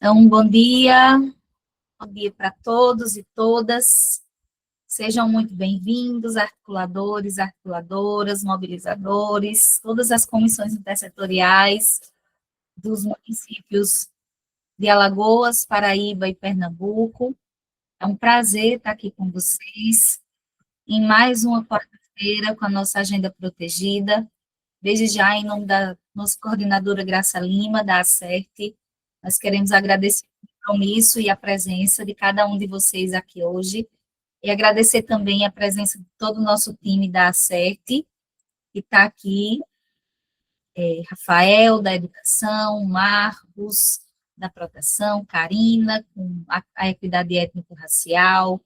Então, bom dia para todos e todas. Sejam muito bem-vindos, articuladores, articuladoras, mobilizadores, todas as comissões intersetoriais dos municípios de Alagoas, Paraíba e Pernambuco. É um prazer estar aqui com vocês em mais uma quarta-feira com a nossa agenda protegida. Desde já, em nome da nossa coordenadora Graça Lima, da ACERT, nós queremos agradecer o compromisso e a presença de cada um de vocês aqui hoje, e agradecer também a presença de todo o nosso time da ACERT, que está aqui, Rafael, da Educação, Marcos, da Proteção, Karina, com a Equidade Étnico-Racial,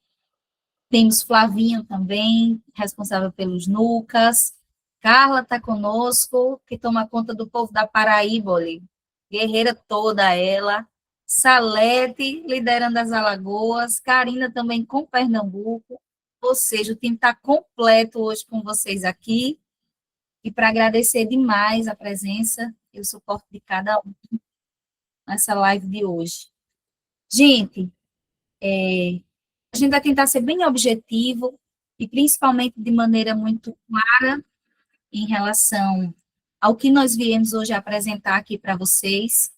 temos Flavinho também, responsável pelos NUCAS, Carla está conosco, que toma conta do povo da Paraíba, olha, guerreira toda ela, Salete, liderando as Alagoas, Karina também com Pernambuco, ou seja, o time está completo hoje com vocês aqui, e para agradecer demais a presença e o suporte de cada um nessa live de hoje. Gente, a gente vai tentar ser bem objetivo e principalmente de maneira muito clara em relação ao que nós viemos hoje apresentar aqui para vocês.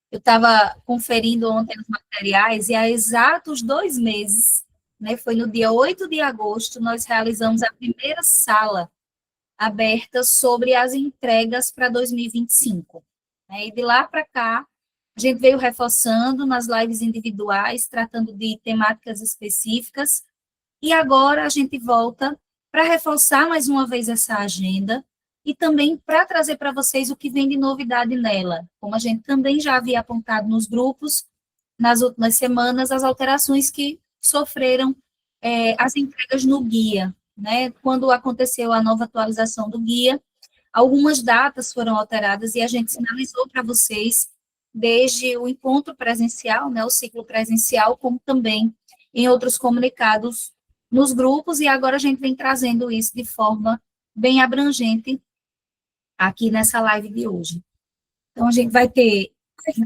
Eu estava conferindo ontem os materiais e há exatos 2 meses, né, foi no dia 8 de agosto, nós realizamos a primeira sala aberta sobre as entregas para 2025. Né, e de lá para cá, a gente veio reforçando nas lives individuais, tratando de temáticas específicas, e agora a gente volta para reforçar mais uma vez essa agenda e também para trazer para vocês o que vem de novidade nela. Como a gente também já havia apontado nos grupos, nas últimas semanas, as alterações que sofreram as entregas no guia. Né? Quando aconteceu a nova atualização do guia, algumas datas foram alteradas e a gente sinalizou para vocês desde o encontro presencial, né, o ciclo presencial, como também em outros comunicados nos grupos, e agora a gente vem trazendo isso de forma bem abrangente aqui nessa live de hoje. Então, a gente vai ter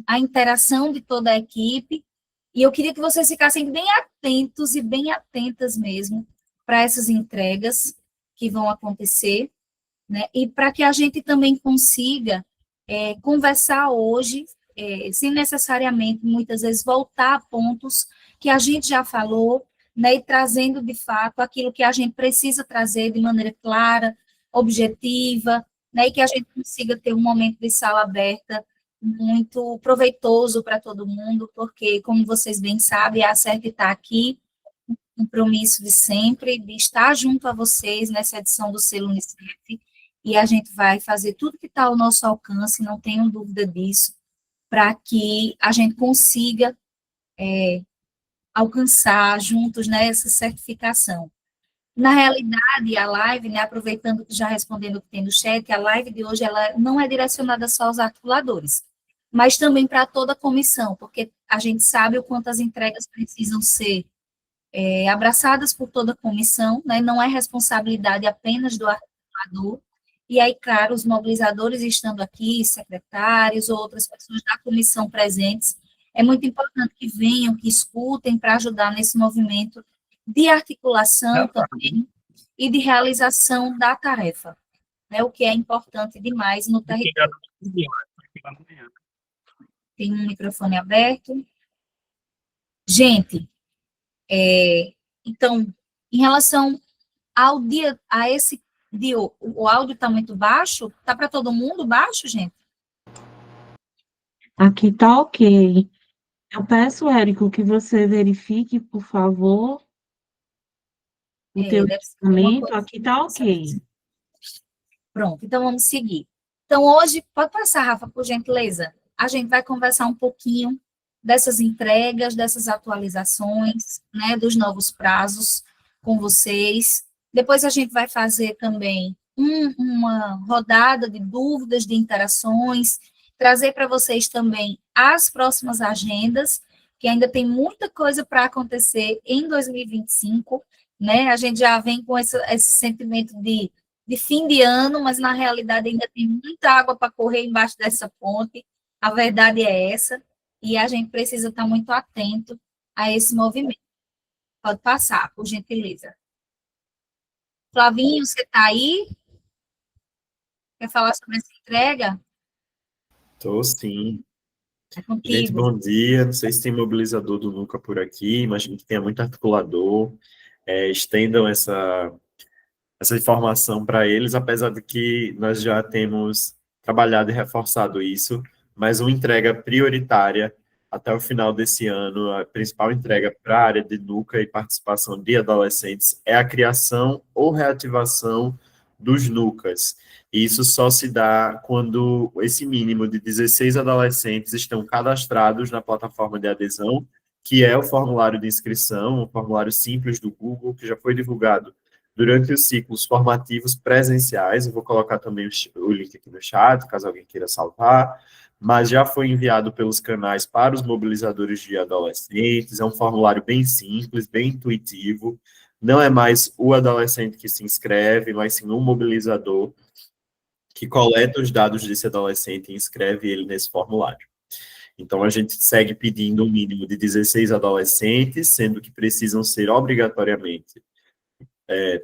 a interação de toda a equipe, e eu queria que vocês ficassem bem atentos e bem atentas mesmo para essas entregas que vão acontecer, né, e para que a gente também consiga conversar hoje, sem necessariamente, muitas vezes, voltar a pontos que a gente já falou, né, e trazendo, de fato, aquilo que a gente precisa trazer de maneira clara, objetiva, né, e que a gente consiga ter um momento de sala aberta muito proveitoso para todo mundo, porque, como vocês bem sabem, a ACERT está aqui, um compromisso de sempre, de estar junto a vocês nessa edição do Selo Unicef, e a gente vai fazer tudo que está ao nosso alcance, não tenham dúvida disso, para que a gente consiga alcançar juntos, né, essa certificação. Na realidade, a live, né, aproveitando que já respondendo o que tem no chat, a live de hoje ela não é direcionada só aos articuladores, mas também para toda a comissão, porque a gente sabe o quanto as entregas precisam ser abraçadas por toda a comissão, né, não é responsabilidade apenas do articulador, e aí, claro, os mobilizadores estando aqui, secretários, outras pessoas da comissão presentes, é muito importante que venham, que escutem para ajudar nesse movimento de articulação também e de realização da tarefa, né, o que é importante demais no território. Tem um microfone aberto. Gente, então, em relação ao dia, a esse dia, o áudio está muito baixo? Está para todo mundo baixo, gente? Aqui tá ok. Eu peço, Érico, que você verifique, por favor, o teu Deve ser alguma equipamento. coisa. Aqui tá ok. Pronto, então vamos seguir. Então, hoje, pode passar, Rafa, por gentileza? A gente vai conversar um pouquinho dessas entregas, dessas atualizações, né, dos novos prazos com vocês. Depois a gente vai fazer também uma rodada de dúvidas, de interações, trazer para vocês também as próximas agendas, que ainda tem muita coisa para acontecer em 2025, né? A gente já vem com esse sentimento de fim de ano, mas na realidade ainda tem muita água para correr embaixo dessa ponte, a verdade é essa, e a gente precisa estar muito atento a esse movimento. Pode passar, por gentileza. Flavinho, você está aí? Quer falar sobre essa entrega? Tô sim. É Gente, contigo. bom dia. Não sei se tem mobilizador do Nuca por aqui, imagino que tenha muito articulador. Estendam essa informação para eles, apesar de que nós já temos trabalhado e reforçado isso, mas uma entrega prioritária até o final desse ano, a principal entrega para a área de Nuca e participação de adolescentes é a criação ou reativação dos Nucas. E isso só se dá quando esse mínimo de 16 adolescentes estão cadastrados na plataforma de adesão, que é o formulário de inscrição, um formulário simples do Google, que já foi divulgado durante os ciclos formativos presenciais. Eu vou colocar também o link aqui no chat, caso alguém queira salvar, mas já foi enviado pelos canais para os mobilizadores de adolescentes. É um formulário bem simples, bem intuitivo. Não é mais o adolescente que se inscreve, mas sim um mobilizador que coleta os dados desse adolescente e inscreve ele nesse formulário. Então, a gente segue pedindo um mínimo de 16 adolescentes, sendo que precisam ser obrigatoriamente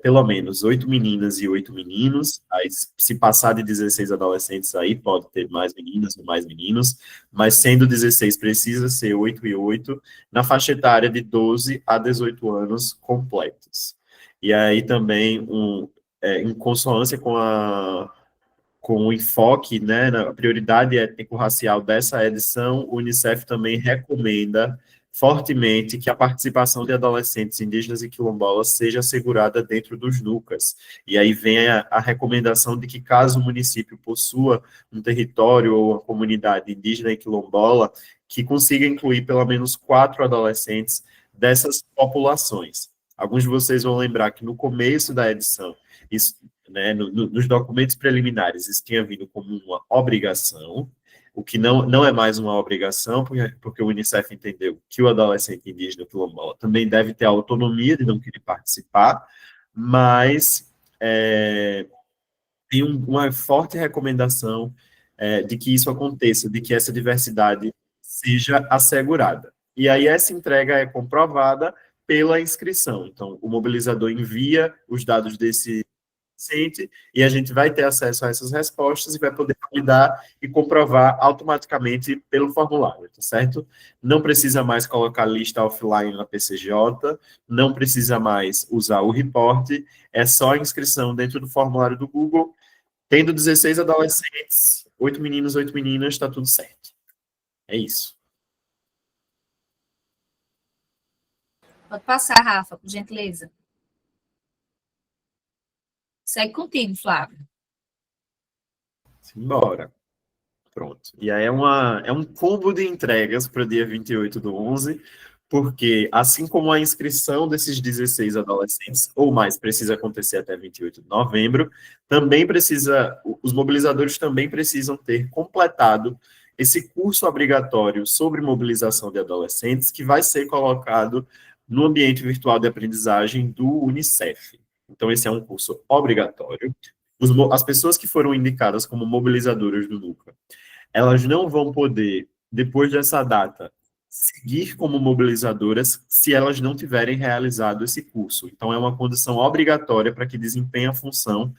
pelo menos 8 meninas e 8 meninos. Aí, se passar de 16 adolescentes, aí pode ter mais meninas ou mais meninos, mas sendo 16, precisa ser 8 e 8, na faixa etária de 12 a 18 anos completos. E aí também, em consonância com o enfoque, né, na prioridade étnico-racial dessa edição, o Unicef também recomenda fortemente que a participação de adolescentes indígenas e quilombolas seja assegurada dentro dos NUCAS. E aí vem a recomendação de que, caso o município possua um território ou uma comunidade indígena e quilombola, que consiga incluir pelo menos 4 adolescentes dessas populações. Alguns de vocês vão lembrar que no começo da edição, isso, né, nos documentos preliminares, isso tinha vindo como uma obrigação, o que não é mais uma obrigação, porque o Unicef entendeu que o adolescente indígena quilombola também deve ter a autonomia de não querer participar, mas tem uma forte recomendação de que isso aconteça, de que essa diversidade seja assegurada. E aí essa entrega é comprovada pela inscrição. Então, o mobilizador envia os dados desse paciente e a gente vai ter acesso a essas respostas e vai poder validar e comprovar automaticamente pelo formulário, tá certo? Não precisa mais colocar lista offline na PCJ, não precisa mais usar o reporte, é só a inscrição dentro do formulário do Google. Tendo 16 adolescentes, 8 meninos, 8 meninas, está tudo certo. É isso. Pode passar, Rafa, por gentileza. Segue contigo, Flávio. Simbora. Pronto. E aí é um combo de entregas para o dia 28/11, porque assim como a inscrição desses 16 adolescentes, ou mais, precisa acontecer até 28 de novembro, também os mobilizadores também precisam ter completado esse curso obrigatório sobre mobilização de adolescentes, que vai ser colocado no ambiente virtual de aprendizagem do Unicef. Então, esse é um curso obrigatório. As pessoas que foram indicadas como mobilizadoras do NUCA, elas não vão poder, depois dessa data, seguir como mobilizadoras se elas não tiverem realizado esse curso. Então, é uma condição obrigatória para que desempenhe a função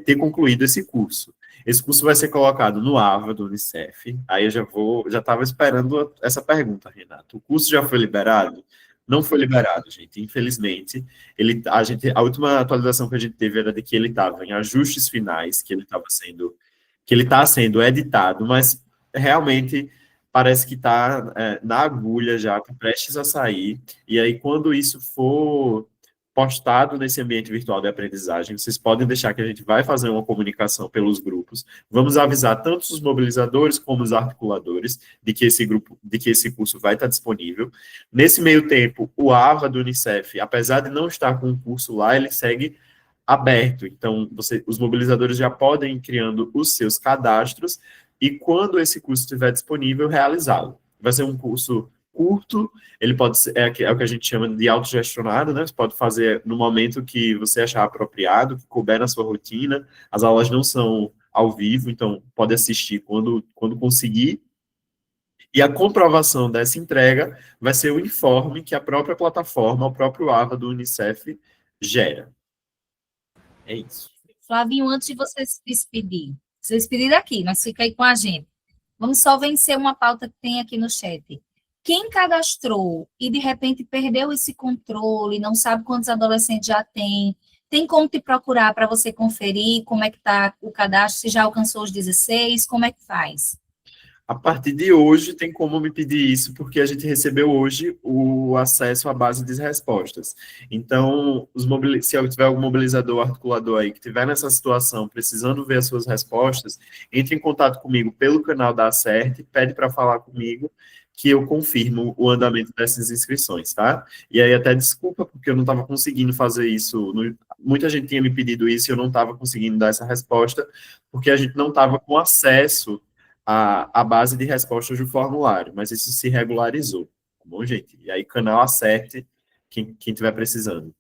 ter concluído esse curso. Esse curso vai ser colocado no AVA do Unicef. Aí eu já estava esperando essa pergunta, Renato. O curso já foi liberado? Não foi liberado, gente. Infelizmente, a última atualização que a gente teve era de que ele estava em ajustes finais, que ele está sendo editado, mas realmente parece que está na agulha já, tá prestes a sair. E aí, quando isso for postado nesse ambiente virtual de aprendizagem, vocês podem deixar que a gente vai fazer uma comunicação pelos grupos. Vamos avisar tanto os mobilizadores como os articuladores de que esse curso vai estar disponível. Nesse meio tempo, o AVA do Unicef, apesar de não estar com o curso lá, ele segue aberto. Então, os mobilizadores já podem ir criando os seus cadastros e, quando esse curso estiver disponível, realizá-lo. Vai ser um curso curto, ele pode ser, é o que a gente chama de autogestionado, né? Você pode fazer no momento que você achar apropriado, que couber na sua rotina. As aulas não são ao vivo, então pode assistir quando conseguir. E a comprovação dessa entrega vai ser o informe que a própria plataforma, o próprio AVA do Unicef gera. É isso. Flavinho, antes de você se despedir daqui, mas fica aí com a gente. Vamos só vencer uma pauta que tem aqui no chat. Quem cadastrou e de repente perdeu esse controle, não sabe quantos adolescentes já tem como te procurar para você conferir como é que está o cadastro, se já alcançou os 16, como é que faz? A partir de hoje, tem como me pedir isso, porque a gente recebeu hoje o acesso à base de respostas. Então, se eu tiver algum mobilizador, articulador aí, que estiver nessa situação, precisando ver as suas respostas, entre em contato comigo pelo canal da Acerte, pede para falar comigo, que eu confirmo o andamento dessas inscrições, tá? E aí, até desculpa, porque eu não estava conseguindo fazer isso. Muita gente tinha me pedido isso e eu não estava conseguindo dar essa resposta, porque a gente não estava com acesso a base de respostas do formulário, mas isso se regularizou, tá bom, gente? E aí, canal Acerte, quem estiver precisando.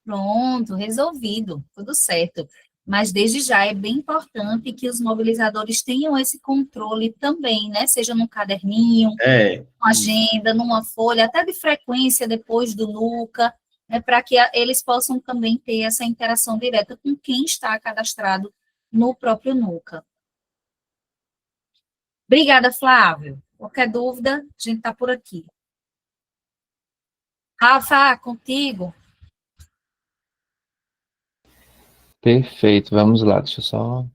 Pronto, resolvido, tudo certo. Mas desde já é bem importante que os mobilizadores tenham esse controle também, né? Seja num caderninho, numa agenda, numa folha, até de frequência depois do NUCA, né? Para que eles possam também ter essa interação direta com quem está cadastrado no próprio NUCA. Obrigada, Flávio. Qualquer dúvida, a gente está por aqui. Rafa, contigo. Perfeito, vamos lá, deixa eu só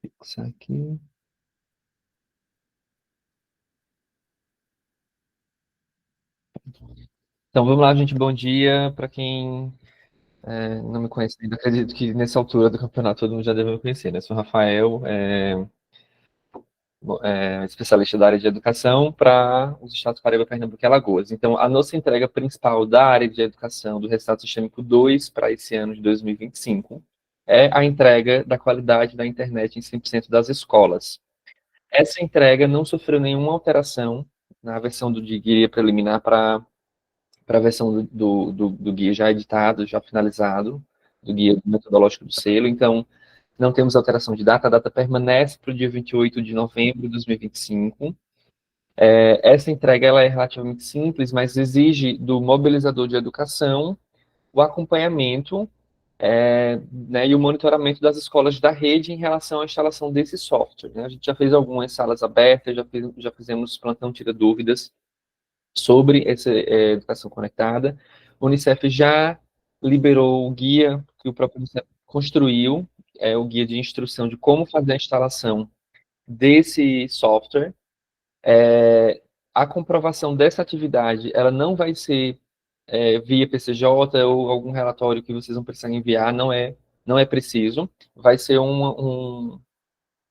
fixar aqui. Então, vamos lá, gente, bom dia. Para quem não me conhece ainda, acredito que nessa altura do campeonato todo mundo já deve me conhecer, né? Sou Rafael, especialista da área de educação para os estados Paraíba, Pernambuco e Alagoas. Então, a nossa entrega principal da área de educação do Resultado Sistêmico 2 para esse ano de 2025 é a entrega da qualidade da internet em 100% das escolas. Essa entrega não sofreu nenhuma alteração na versão do guia preliminar para a versão do guia já editado, já finalizado, do guia metodológico do selo. Então, não temos alteração de data, a data permanece para o dia 28 de novembro de 2025. Essa entrega ela é relativamente simples, mas exige do mobilizador de educação o acompanhamento né, e o monitoramento das escolas da rede em relação à instalação desse software. Né? A gente já fez algumas salas abertas, já fizemos plantão tira dúvidas sobre essa educação conectada. O Unicef já liberou o guia que o próprio Unicef construiu, o guia de instrução de como fazer a instalação desse software. A comprovação dessa atividade, ela não vai ser via PCJ ou algum relatório que vocês vão precisar enviar, não é preciso. Vai ser um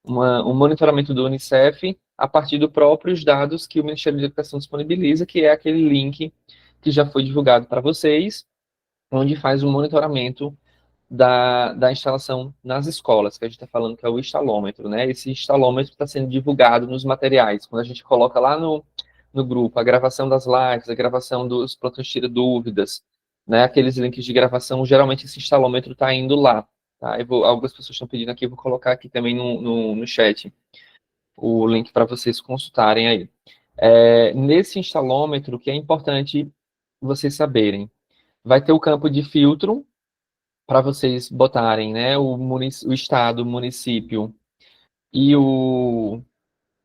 monitoramento do Unicef a partir dos próprios dados que o Ministério da Educação disponibiliza, que é aquele link que já foi divulgado para vocês, onde faz o monitoramento da instalação nas escolas, que a gente está falando que é o instalômetro, né? Esse instalômetro está sendo divulgado nos materiais. Quando a gente coloca lá no grupo a gravação das lives, a gravação dos plantões tira dúvidas, né? Aqueles links de gravação, geralmente esse instalômetro está indo lá. Tá? Algumas pessoas estão pedindo aqui, eu vou colocar aqui também no chat o link para vocês consultarem aí. Nesse instalômetro, que é importante vocês saberem, vai ter o campo de filtro para vocês botarem, né, o estado, o município e o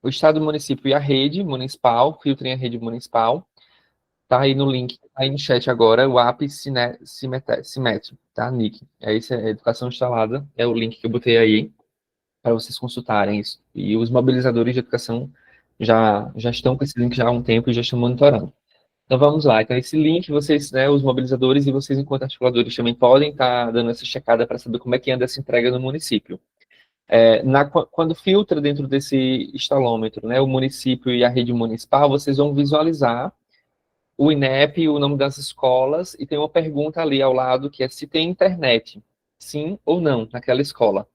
estado, o município e a rede municipal, filtrem a rede municipal. Tá aí no link, tá aí no chat agora, o app Simétrico, tá, Nick? Esse é Educação Instalada, é o link que eu botei aí para vocês consultarem isso. E os mobilizadores de educação já estão com esse link já há um tempo e já estão monitorando. Então vamos lá. Então esse link, vocês, né, os mobilizadores e vocês enquanto articuladores também podem estar dando essa checada para saber como é que anda essa entrega no município. Quando filtra dentro desse instalômetro, né, o município e a rede municipal, vocês vão visualizar o INEP, o nome das escolas, e tem uma pergunta ali ao lado que é se tem internet, sim ou não, naquela escola.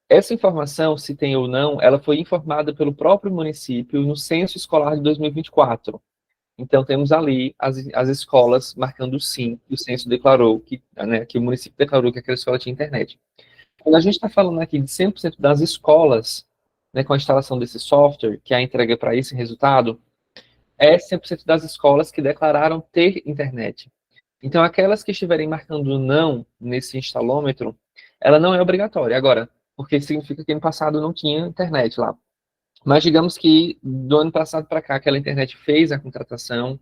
Essa informação, se tem ou não, ela foi informada pelo próprio município no censo escolar de 2024. Então, temos ali as escolas marcando sim, que o censo declarou, né, que o município declarou que aquela escola tinha internet. Quando a gente está falando aqui de 100% das escolas, né, com a instalação desse software, que é a entrega para esse resultado, é 100% das escolas que declararam ter internet. Então, aquelas que estiverem marcando não nesse instalômetro, ela não é obrigatória. Agora, porque significa que no passado não tinha internet lá. Mas digamos que do ano passado para cá, aquela internet fez a contratação,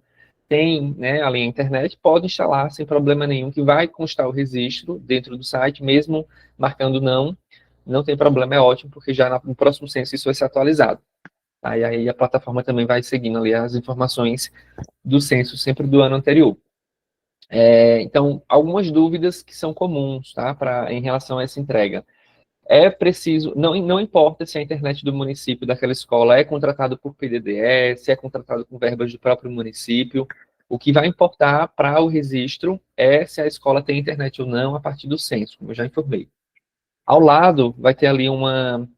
tem, né, a linha internet, pode instalar sem problema nenhum, que vai constar o registro dentro do site, mesmo marcando não, não tem problema, é ótimo, porque já no próximo censo isso vai ser atualizado. Aí a plataforma também vai seguindo ali as informações do censo sempre do ano anterior. Então, algumas dúvidas que são comuns, tá, em relação a essa entrega. É preciso, não importa se a internet do município daquela escola é contratado por PDDE, se é contratado com verbas do próprio município, o que vai importar para o registro é se a escola tem internet ou não a partir do censo, como eu já informei. Ao lado vai ter ali uma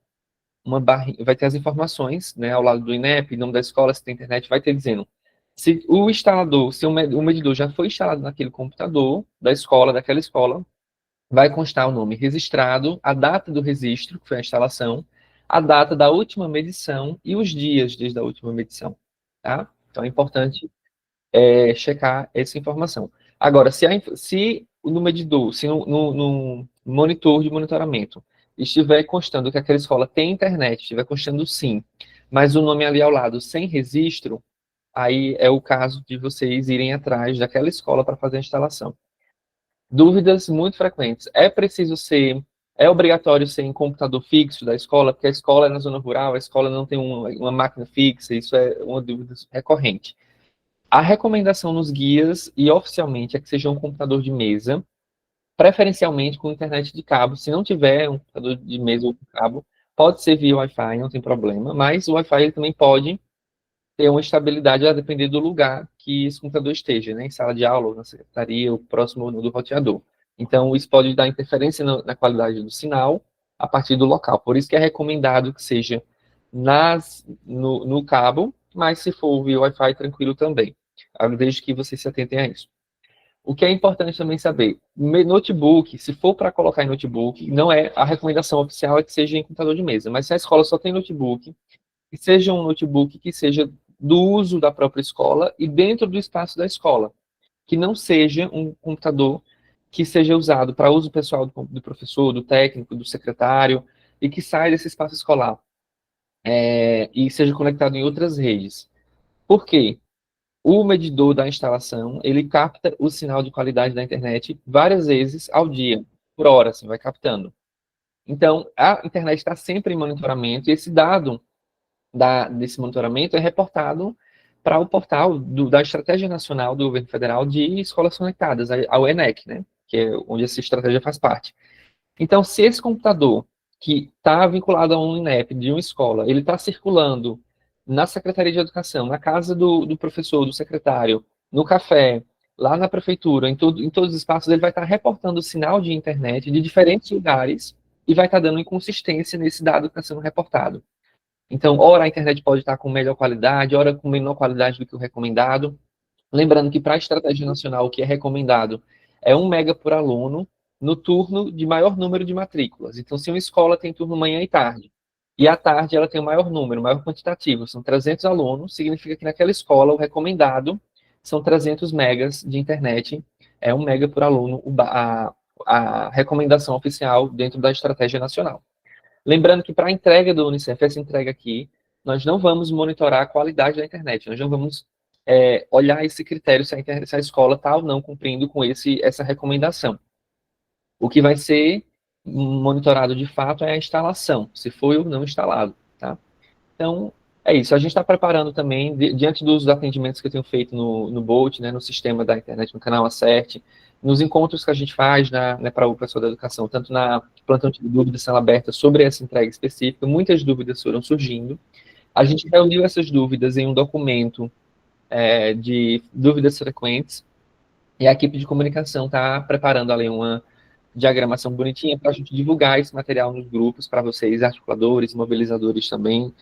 barrinha, vai ter as informações, né, ao lado do INEP, nome da escola, se tem internet, vai ter dizendo se o instalador, se o medidor já foi instalado naquele computador da escola, daquela escola, vai constar o nome registrado, a data do registro, que foi a instalação, a data da última medição e os dias desde a última medição, tá? Então é importante checar essa informação. Agora, se no medidor, se no monitor de monitoramento estiver constando que aquela escola tem internet, estiver constando sim, mas o nome ali ao lado sem registro, aí é o caso de vocês irem atrás daquela escola para fazer a instalação. Dúvidas muito frequentes. É obrigatório ser em computador fixo da escola, porque a escola é na zona rural, a escola não tem uma máquina fixa, isso é uma dúvida recorrente. A recomendação nos guias e oficialmente é que seja um computador de mesa, preferencialmente com internet de cabo. Se não tiver um computador de mesa ou com cabo, pode ser via Wi-Fi, não tem problema, mas o Wi-Fi ele também pode ter uma estabilidade a depender do lugar que esse computador esteja, né? Em sala de aula, ou na secretaria, ou próximo do roteador. Então, isso pode dar interferência na qualidade do sinal a partir do local. Por isso que é recomendado que seja no cabo, mas se for via Wi-Fi, tranquilo também. Desde que vocês se atentem a isso. O que é importante também saber, notebook, se for para colocar em notebook, não é a recomendação oficial é que seja em computador de mesa, mas se a escola só tem notebook, que seja um notebook que seja do uso da própria escola e dentro do espaço da escola, que não seja um computador que seja usado para uso pessoal do professor, do técnico, do secretário, e que saia desse espaço escolar e seja conectado em outras redes. Por quê? O medidor da instalação, ele capta o sinal de qualidade da internet várias vezes ao dia, por hora, assim, vai captando. Então, a internet está sempre em monitoramento, e esse dado desse monitoramento é reportado para o portal da Estratégia Nacional do Governo Federal de Escolas Conectadas, ao ENEC, né, que é onde essa estratégia faz parte. Então, se esse computador que está vinculado a um INEP de uma escola, ele está circulando na Secretaria de Educação, na casa do professor, do secretário, no café, lá na prefeitura, em todos os espaços, ele vai estar reportando o sinal de internet de diferentes lugares e vai estar dando inconsistência nesse dado que está sendo reportado. Então, ora a internet pode estar com melhor qualidade, ora com menor qualidade do que o recomendado. Lembrando que para a estratégia nacional, o que é recomendado é 1 mega por aluno no turno de maior número de matrículas. Então, se uma escola tem turno manhã e tarde, e à tarde ela tem o maior número, maior quantitativo, são 300 alunos, significa que naquela escola o recomendado são 300 megas de internet, é 1 mega por aluno a recomendação oficial dentro da estratégia nacional. Lembrando que para a entrega do Unicef, essa entrega aqui, nós não vamos monitorar a qualidade da internet, nós não vamos olhar esse critério se a escola está ou não cumprindo com essa recomendação. O que vai ser monitorado de fato é a instalação, se foi ou não instalado, tá? Então, é isso. A gente está preparando também, diante dos atendimentos que eu tenho feito no Bolt, né, no sistema da internet, no canal Acerte, nos encontros que a gente faz né, para o pessoal da educação, tanto na plantão de dúvidas sala aberta sobre essa entrega específica, muitas dúvidas foram surgindo. A gente reuniu essas dúvidas em um documento de dúvidas frequentes, e a equipe de comunicação está preparando ali uma diagramação bonitinha para a gente divulgar esse material nos grupos, para vocês, articuladores, mobilizadores também,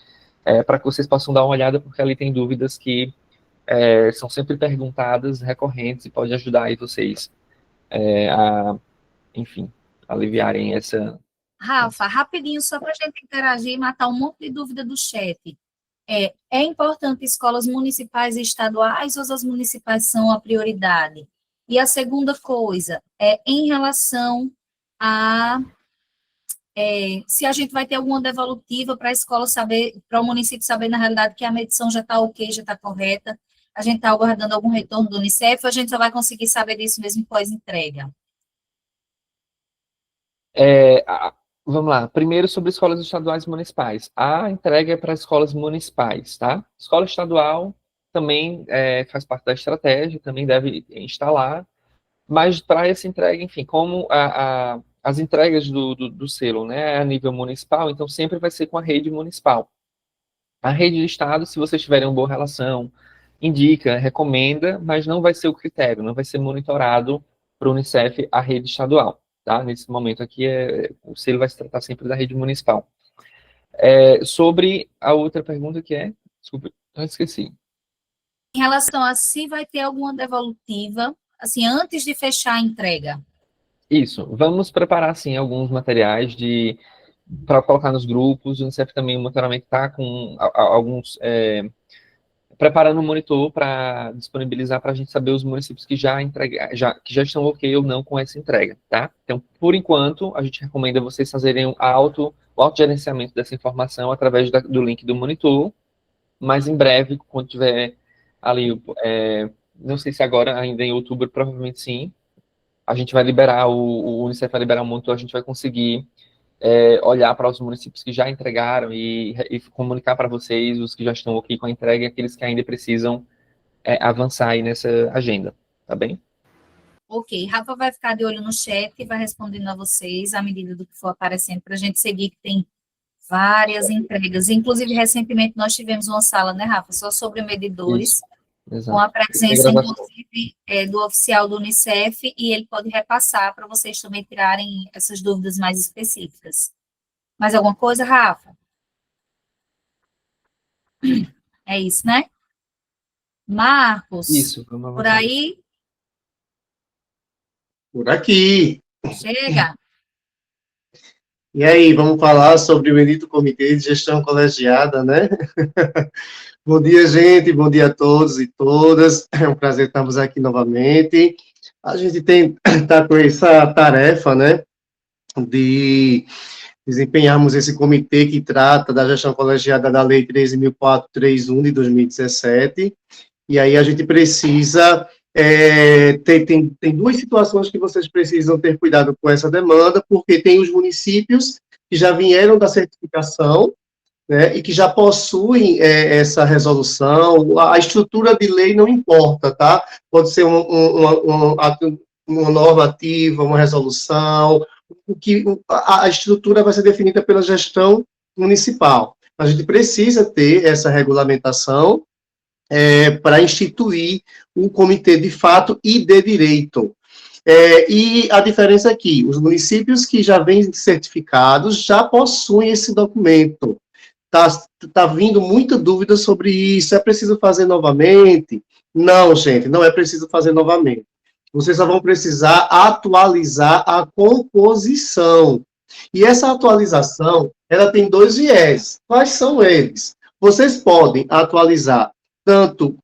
para que vocês possam dar uma olhada, porque ali tem dúvidas que são sempre perguntadas, recorrentes, e pode ajudar aí vocês a, enfim, aliviarem Rafa, rapidinho, só para a gente interagir e matar um monte de dúvida do chat. É importante escolas municipais e estaduais ou as municipais são a prioridade? E a segunda coisa é em relação a se a gente vai ter alguma devolutiva para a escola saber, para o município saber, na realidade, que a medição já está ok, já está correta, a gente está aguardando algum retorno do Unicef, ou a gente só vai conseguir saber disso mesmo pós-entrega? Vamos lá. Primeiro, sobre escolas estaduais e municipais. A entrega é para escolas municipais, tá? Escola estadual também faz parte da estratégia, também deve instalar, mas para essa entrega, enfim, como as entregas do selo, né, a nível municipal, então sempre vai ser com a rede municipal. A rede de estado, se vocês tiverem uma boa relação, indica, recomenda, mas não vai ser o critério, não vai ser monitorado para o Unicef a rede estadual, tá? Nesse momento aqui, o selo vai se tratar sempre da rede municipal. Sobre a outra pergunta que desculpa, eu esqueci. Em relação a se vai ter alguma devolutiva, assim, antes de fechar a entrega. Isso, vamos preparar, sim, alguns materiais para colocar nos grupos. O Unicef também, o monitoramento está com alguns preparando um monitor para disponibilizar para a gente saber os municípios que que já estão ok ou não com essa entrega, tá? Então, por enquanto, a gente recomenda vocês fazerem o autogerenciamento dessa informação através do link do monitor, mas em breve, quando tiver ali, não sei se agora, ainda em outubro, provavelmente sim, a gente vai liberar, o Unicef vai liberar um monitor, a gente vai conseguir olhar para os municípios que já entregaram e comunicar para vocês os que já estão ok com a entrega e aqueles que ainda precisam avançar aí nessa agenda, tá bem? Ok, Rafa vai ficar de olho no chat e vai respondendo a vocês à medida do que for aparecendo, para a gente seguir, que tem várias entregas. Inclusive, recentemente, nós tivemos uma sala, né, Rafa, só sobre medidores, com a presença, inclusive, do oficial do Unicef, e ele pode repassar para vocês também tirarem essas dúvidas mais específicas. Mais alguma coisa, Rafa? É isso, né? Marcos, Isso, vamos por aí? Por aqui. Chega. E aí, vamos falar sobre o bendito Comitê de Gestão Colegiada, né? Bom dia, gente, bom dia a todos e todas. É um prazer estarmos aqui novamente. A gente está com essa tarefa, né, de desempenharmos esse comitê que trata da gestão colegiada da Lei 13.431 de 2017. E aí a gente precisa... tem duas situações que vocês precisam ter cuidado com essa demanda, porque tem os municípios que já vieram da certificação, né, e que já possuem essa resolução. A estrutura de lei não importa, tá? Pode ser uma normativa, uma resolução, a estrutura vai ser definida pela gestão municipal. A gente precisa ter essa regulamentação para instituir um comitê de fato e de direito. E a diferença aqui, os municípios que já vêm certificados já possuem esse documento. Tá vindo muita dúvida sobre isso, é preciso fazer novamente? Não, gente, não é preciso fazer novamente. Vocês só vão precisar atualizar a composição. E essa atualização, ela tem dois viés. Quais são eles? Vocês podem atualizar tanto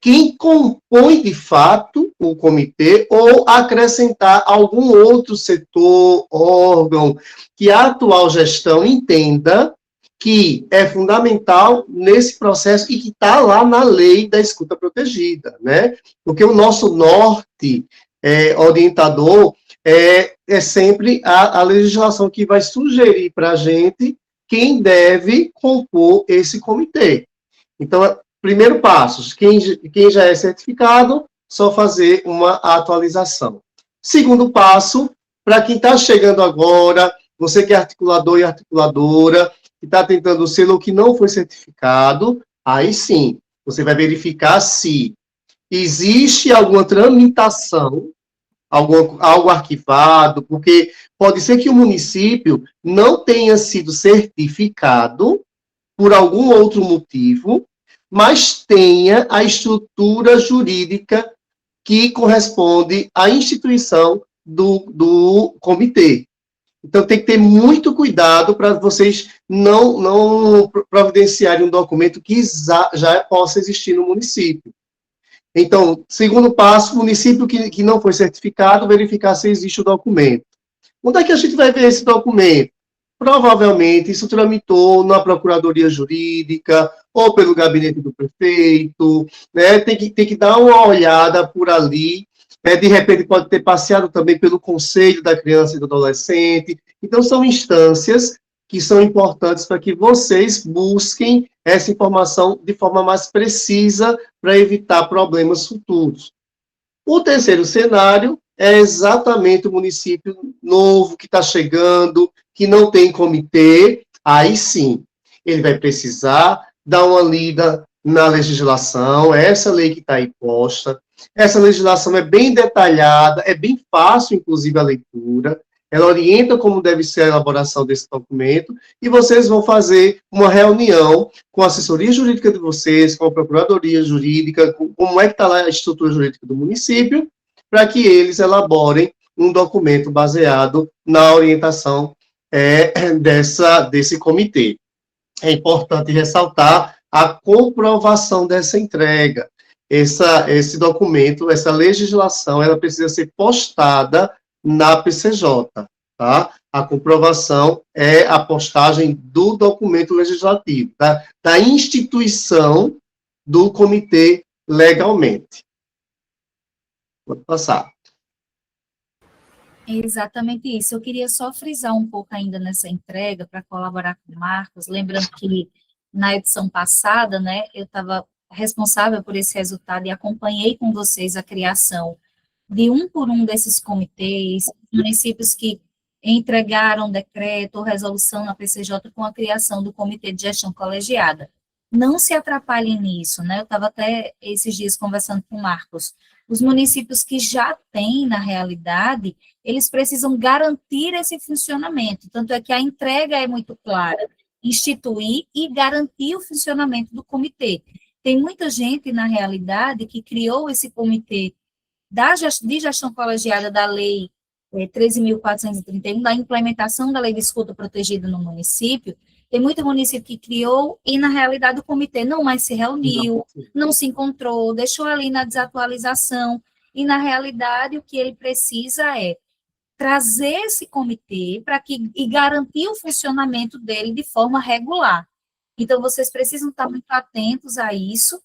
quem compõe de fato o comitê ou acrescentar algum outro setor, órgão, que a atual gestão entenda que é fundamental nesse processo e que está lá na lei da escuta protegida, né? Porque o nosso norte orientador é sempre a legislação que vai sugerir para a gente quem deve compor esse comitê. Então, primeiro passo, quem já é certificado, só fazer uma atualização. Segundo passo, para quem está chegando agora, você que é articulador e articuladora, que está tentando o selo que não foi certificado, aí sim, você vai verificar se existe alguma tramitação, algo arquivado, porque pode ser que o município não tenha sido certificado por algum outro motivo, mas tenha a estrutura jurídica que corresponde à instituição do comitê. Então, tem que ter muito cuidado para vocês não providenciarem um documento que já possa existir no município. Então, segundo passo, município que não foi certificado, verificar se existe o documento. Onde é que a gente vai ver esse documento? Provavelmente isso tramitou na Procuradoria Jurídica ou pelo gabinete do prefeito, né? Tem que dar uma olhada por ali, né? De repente pode ter passeado também pelo Conselho da Criança e do Adolescente. Então, são instâncias que são importantes para que vocês busquem essa informação de forma mais precisa para evitar problemas futuros. O terceiro cenário é exatamente o município novo que está chegando, que não tem comitê. Aí sim, ele vai precisar dar uma lida na legislação, essa lei que está aí posta. Essa legislação é bem detalhada, é bem fácil, inclusive, a leitura. Ela orienta como deve ser a elaboração desse documento, e vocês vão fazer uma reunião com a assessoria jurídica de vocês, com a procuradoria jurídica, como é que está lá a estrutura jurídica do município, para que eles elaborem um documento baseado na orientação desse comitê. É importante ressaltar a comprovação dessa entrega. Esse documento, essa legislação, ela precisa ser postada na PCJ, tá? A comprovação é a postagem do documento legislativo, tá? Da instituição do comitê legalmente. Vou passar. É exatamente isso. Eu queria só frisar um pouco ainda nessa entrega para colaborar com o Marcos, lembrando que na edição passada, né, eu estava responsável por esse resultado e acompanhei com vocês a criação de um por um desses comitês, municípios que entregaram decreto ou resolução na PCJ com a criação do Comitê de Gestão Colegiada. Não se atrapalhem nisso, né? Eu estava até esses dias conversando com o Marcos. Os municípios que já têm, na realidade, eles precisam garantir esse funcionamento. Tanto é que a entrega é muito clara, instituir e garantir o funcionamento do comitê. Tem muita gente, na realidade, que criou esse comitê de gestão colegiada da Lei 13.431, da implementação da Lei de Escuta Protegida no município. Tem muito município que criou e, na realidade, o comitê não mais se reuniu, não se encontrou, deixou ali na desatualização. E, na realidade, o que ele precisa é trazer esse comitê e garantir o funcionamento dele de forma regular. Então, vocês precisam estar muito atentos a isso,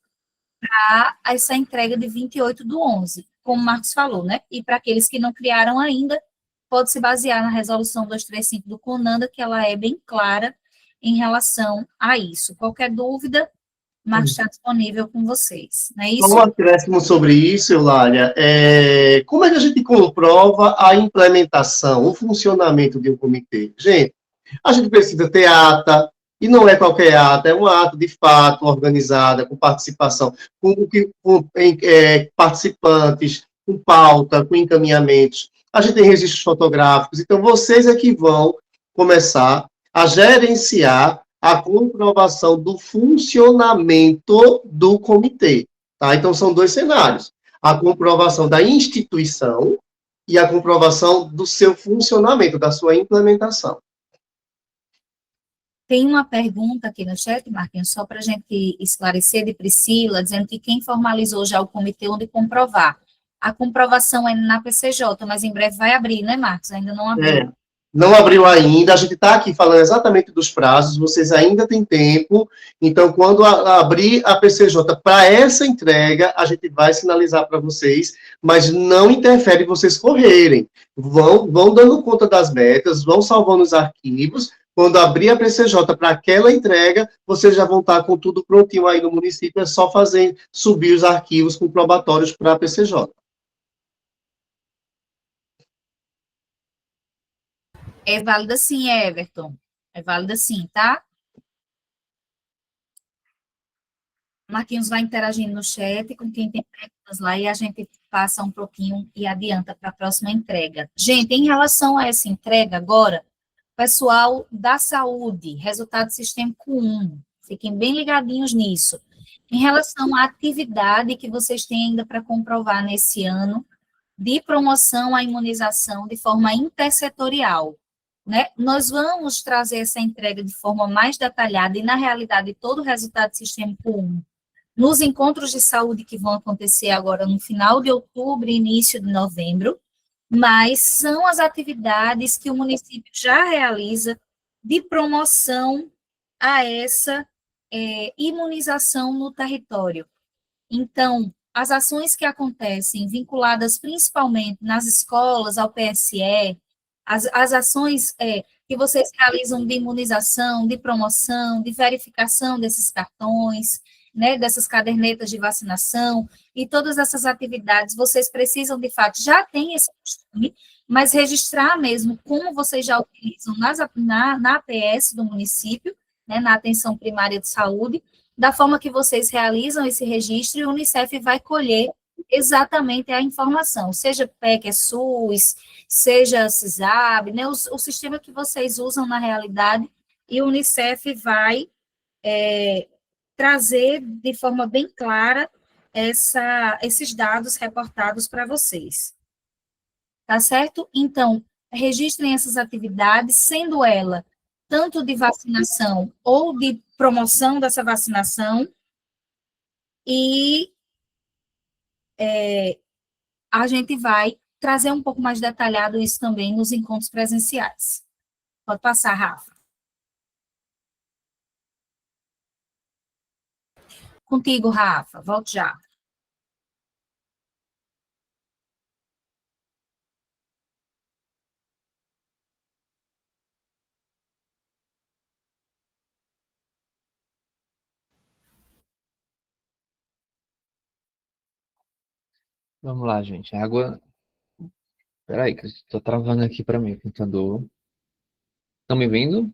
a essa entrega de 28/11, como o Marcos falou, né? E para aqueles que não criaram ainda, pode se basear na resolução 235 do CONANDA, que ela é bem clara em relação a isso. Qualquer dúvida, Marcos está disponível com vocês. Não é isso? Um acréscimo sobre isso, Eulália, como é que a gente comprova a implementação, o funcionamento de um comitê? Gente, a gente precisa ter ata, e não é qualquer ata, é uma ata de fato organizada, com participação, com participantes, com pauta, com encaminhamentos. A gente tem registros fotográficos, então vocês é que vão começar a gerenciar a comprovação do funcionamento do comitê, tá? Então, são dois cenários. A comprovação da instituição e a comprovação do seu funcionamento, da sua implementação. Tem uma pergunta aqui no chat, Marquinhos, só para a gente esclarecer, de Priscila, dizendo que quem formalizou já o comitê onde comprovar. A comprovação é na PCJ, mas em breve vai abrir, né, Marcos? Ainda não abriu. Não abriu ainda, a gente está aqui falando exatamente dos prazos, vocês ainda têm tempo, então, quando abrir a PCJ para essa entrega, a gente vai sinalizar para vocês, mas não interfere vocês correrem. Vão dando conta das metas, vão salvando os arquivos. Quando abrir a PCJ para aquela entrega, vocês já vão estar com tudo prontinho aí no município, é só subir os arquivos comprobatórios para a PCJ. É válida sim, Everton. É válida sim, tá? Marquinhos vai interagindo no chat com quem tem perguntas lá e a gente passa um pouquinho e adianta para a próxima entrega. Gente, em relação a essa entrega agora, pessoal da saúde, resultado sistêmico 1, fiquem bem ligadinhos nisso. Em relação à atividade que vocês têm ainda para comprovar nesse ano, de promoção à imunização de forma intersetorial. né? Nós vamos trazer essa entrega de forma mais detalhada e, na realidade, todo o resultado sistêmico 1 nos encontros de saúde que vão acontecer agora no final de outubro e início de novembro, mas são as atividades que o município já realiza de promoção a essa imunização no território. Então, as ações que acontecem vinculadas principalmente nas escolas, ao PSE, as ações que vocês realizam de imunização, de promoção, de verificação desses cartões, né, dessas cadernetas de vacinação, e todas essas atividades, vocês precisam, de fato, já tem esse costume, mas registrar mesmo como vocês já utilizam na APS do município, né, na Atenção Primária de Saúde, da forma que vocês realizam esse registro, e o Unicef vai colher exatamente a informação, seja PEC, SUS, seja CISAB, né, o sistema que vocês usam na realidade, e o Unicef vai trazer de forma bem clara esses dados reportados para vocês. Tá certo? Então, registrem essas atividades, sendo ela tanto de vacinação ou de promoção dessa vacinação, e a gente vai trazer um pouco mais detalhado isso também nos encontros presenciais. Pode passar, Rafa. Contigo, Rafa. Volte já. Vamos lá, gente. Água. Peraí, que eu tô travando aqui para mim o computador. Estão me vendo?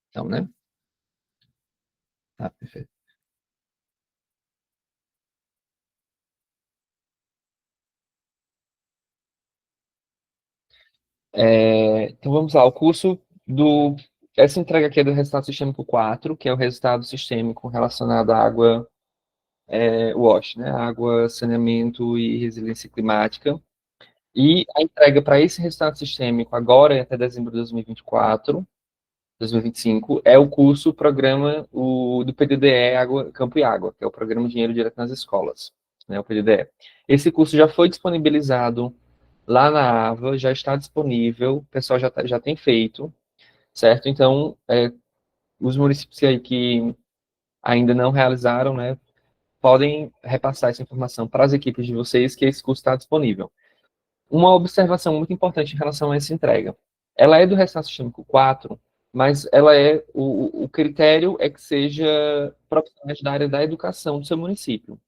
Então, né? Tá, perfeito. Então, vamos lá. O curso do... Essa entrega aqui é do resultado sistêmico 4, que é o resultado sistêmico relacionado à água WASH, né? Água, saneamento e resiliência climática. E a entrega para esse resultado sistêmico agora, até dezembro de 2025, é o curso, programa do PDDE Água, Campo e Água, que é o Programa Dinheiro Direto nas Escolas, né, o PDDE. Esse curso já foi disponibilizado lá na AVA, já está disponível, o pessoal já tem feito, certo? Então, os municípios aí que ainda não realizaram, né, podem repassar essa informação para as equipes de vocês, que esse curso está disponível. Uma observação muito importante em relação a essa entrega. Ela é do resultado sistêmico 4, mas ela o critério é que seja profissionais da área da educação do seu município.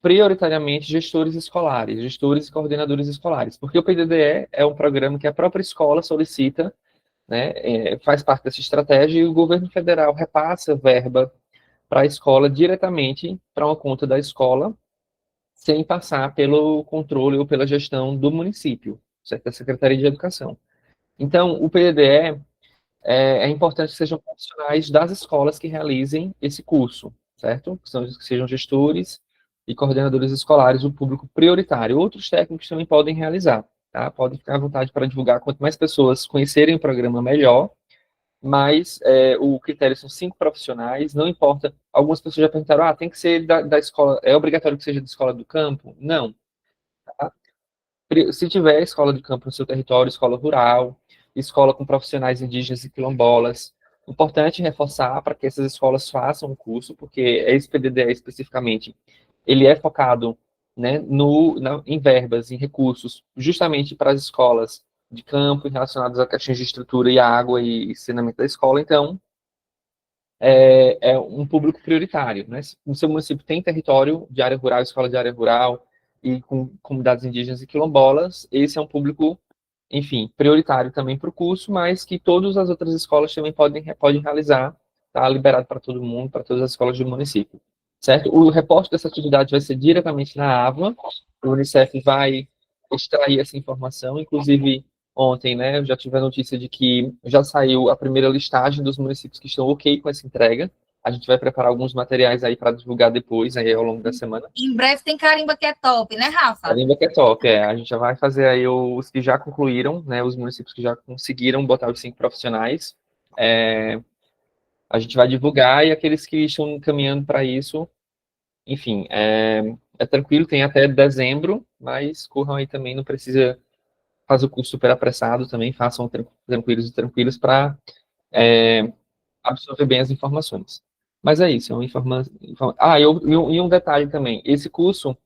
Prioritariamente gestores escolares, gestores e coordenadores escolares, porque o PDDE é um programa que a própria escola solicita, né, faz parte dessa estratégia, e o governo federal repassa verba para a escola diretamente para uma conta da escola, sem passar pelo controle ou pela gestão do município, certo? Da Secretaria de Educação. Então, o PDDE é importante que sejam profissionais das escolas que realizem esse curso, certo? Que sejam gestores e coordenadores escolares, o público prioritário. Outros técnicos também podem realizar, tá? Podem ficar à vontade para divulgar. Quanto mais pessoas conhecerem o programa, melhor. Mas o critério são 5 profissionais, não importa. Algumas pessoas já perguntaram, tem que ser da escola, é obrigatório que seja da escola do campo? Não. Tá? Se tiver escola de campo no seu território, escola rural, escola com profissionais indígenas e quilombolas, importante reforçar para que essas escolas façam o curso, porque esse PDDE especificamente, ele é focado, né, em verbas, em recursos, justamente para as escolas de campo relacionadas a questões de estrutura e água e saneamento da escola. Então, é um público prioritário, né? Se o seu município tem território de área rural, escola de área rural, e com comunidades indígenas e quilombolas, esse é um público, enfim, prioritário também para o curso, mas que todas as outras escolas também podem realizar, tá liberado para todo mundo, para todas as escolas do município, certo? O reporte dessa atividade vai ser diretamente na AVA, o Unicef vai extrair essa informação, inclusive ontem, né, eu já tive a notícia de que já saiu a primeira listagem dos municípios que estão ok com essa entrega, A gente vai preparar alguns materiais aí para divulgar depois, aí ao longo da semana. Em breve tem carimba que é top, né, Rafa? Carimba que é top, a gente já vai fazer aí os que já concluíram, né, os municípios que já conseguiram botar os 5 profissionais. A gente vai divulgar e aqueles que estão caminhando para isso, enfim, é tranquilo, tem até dezembro, mas corram aí também, não precisa fazer o curso super apressado também, façam tranquilos para absorver bem as informações. Mas é isso, é uma informação. E um detalhe também, esse curso,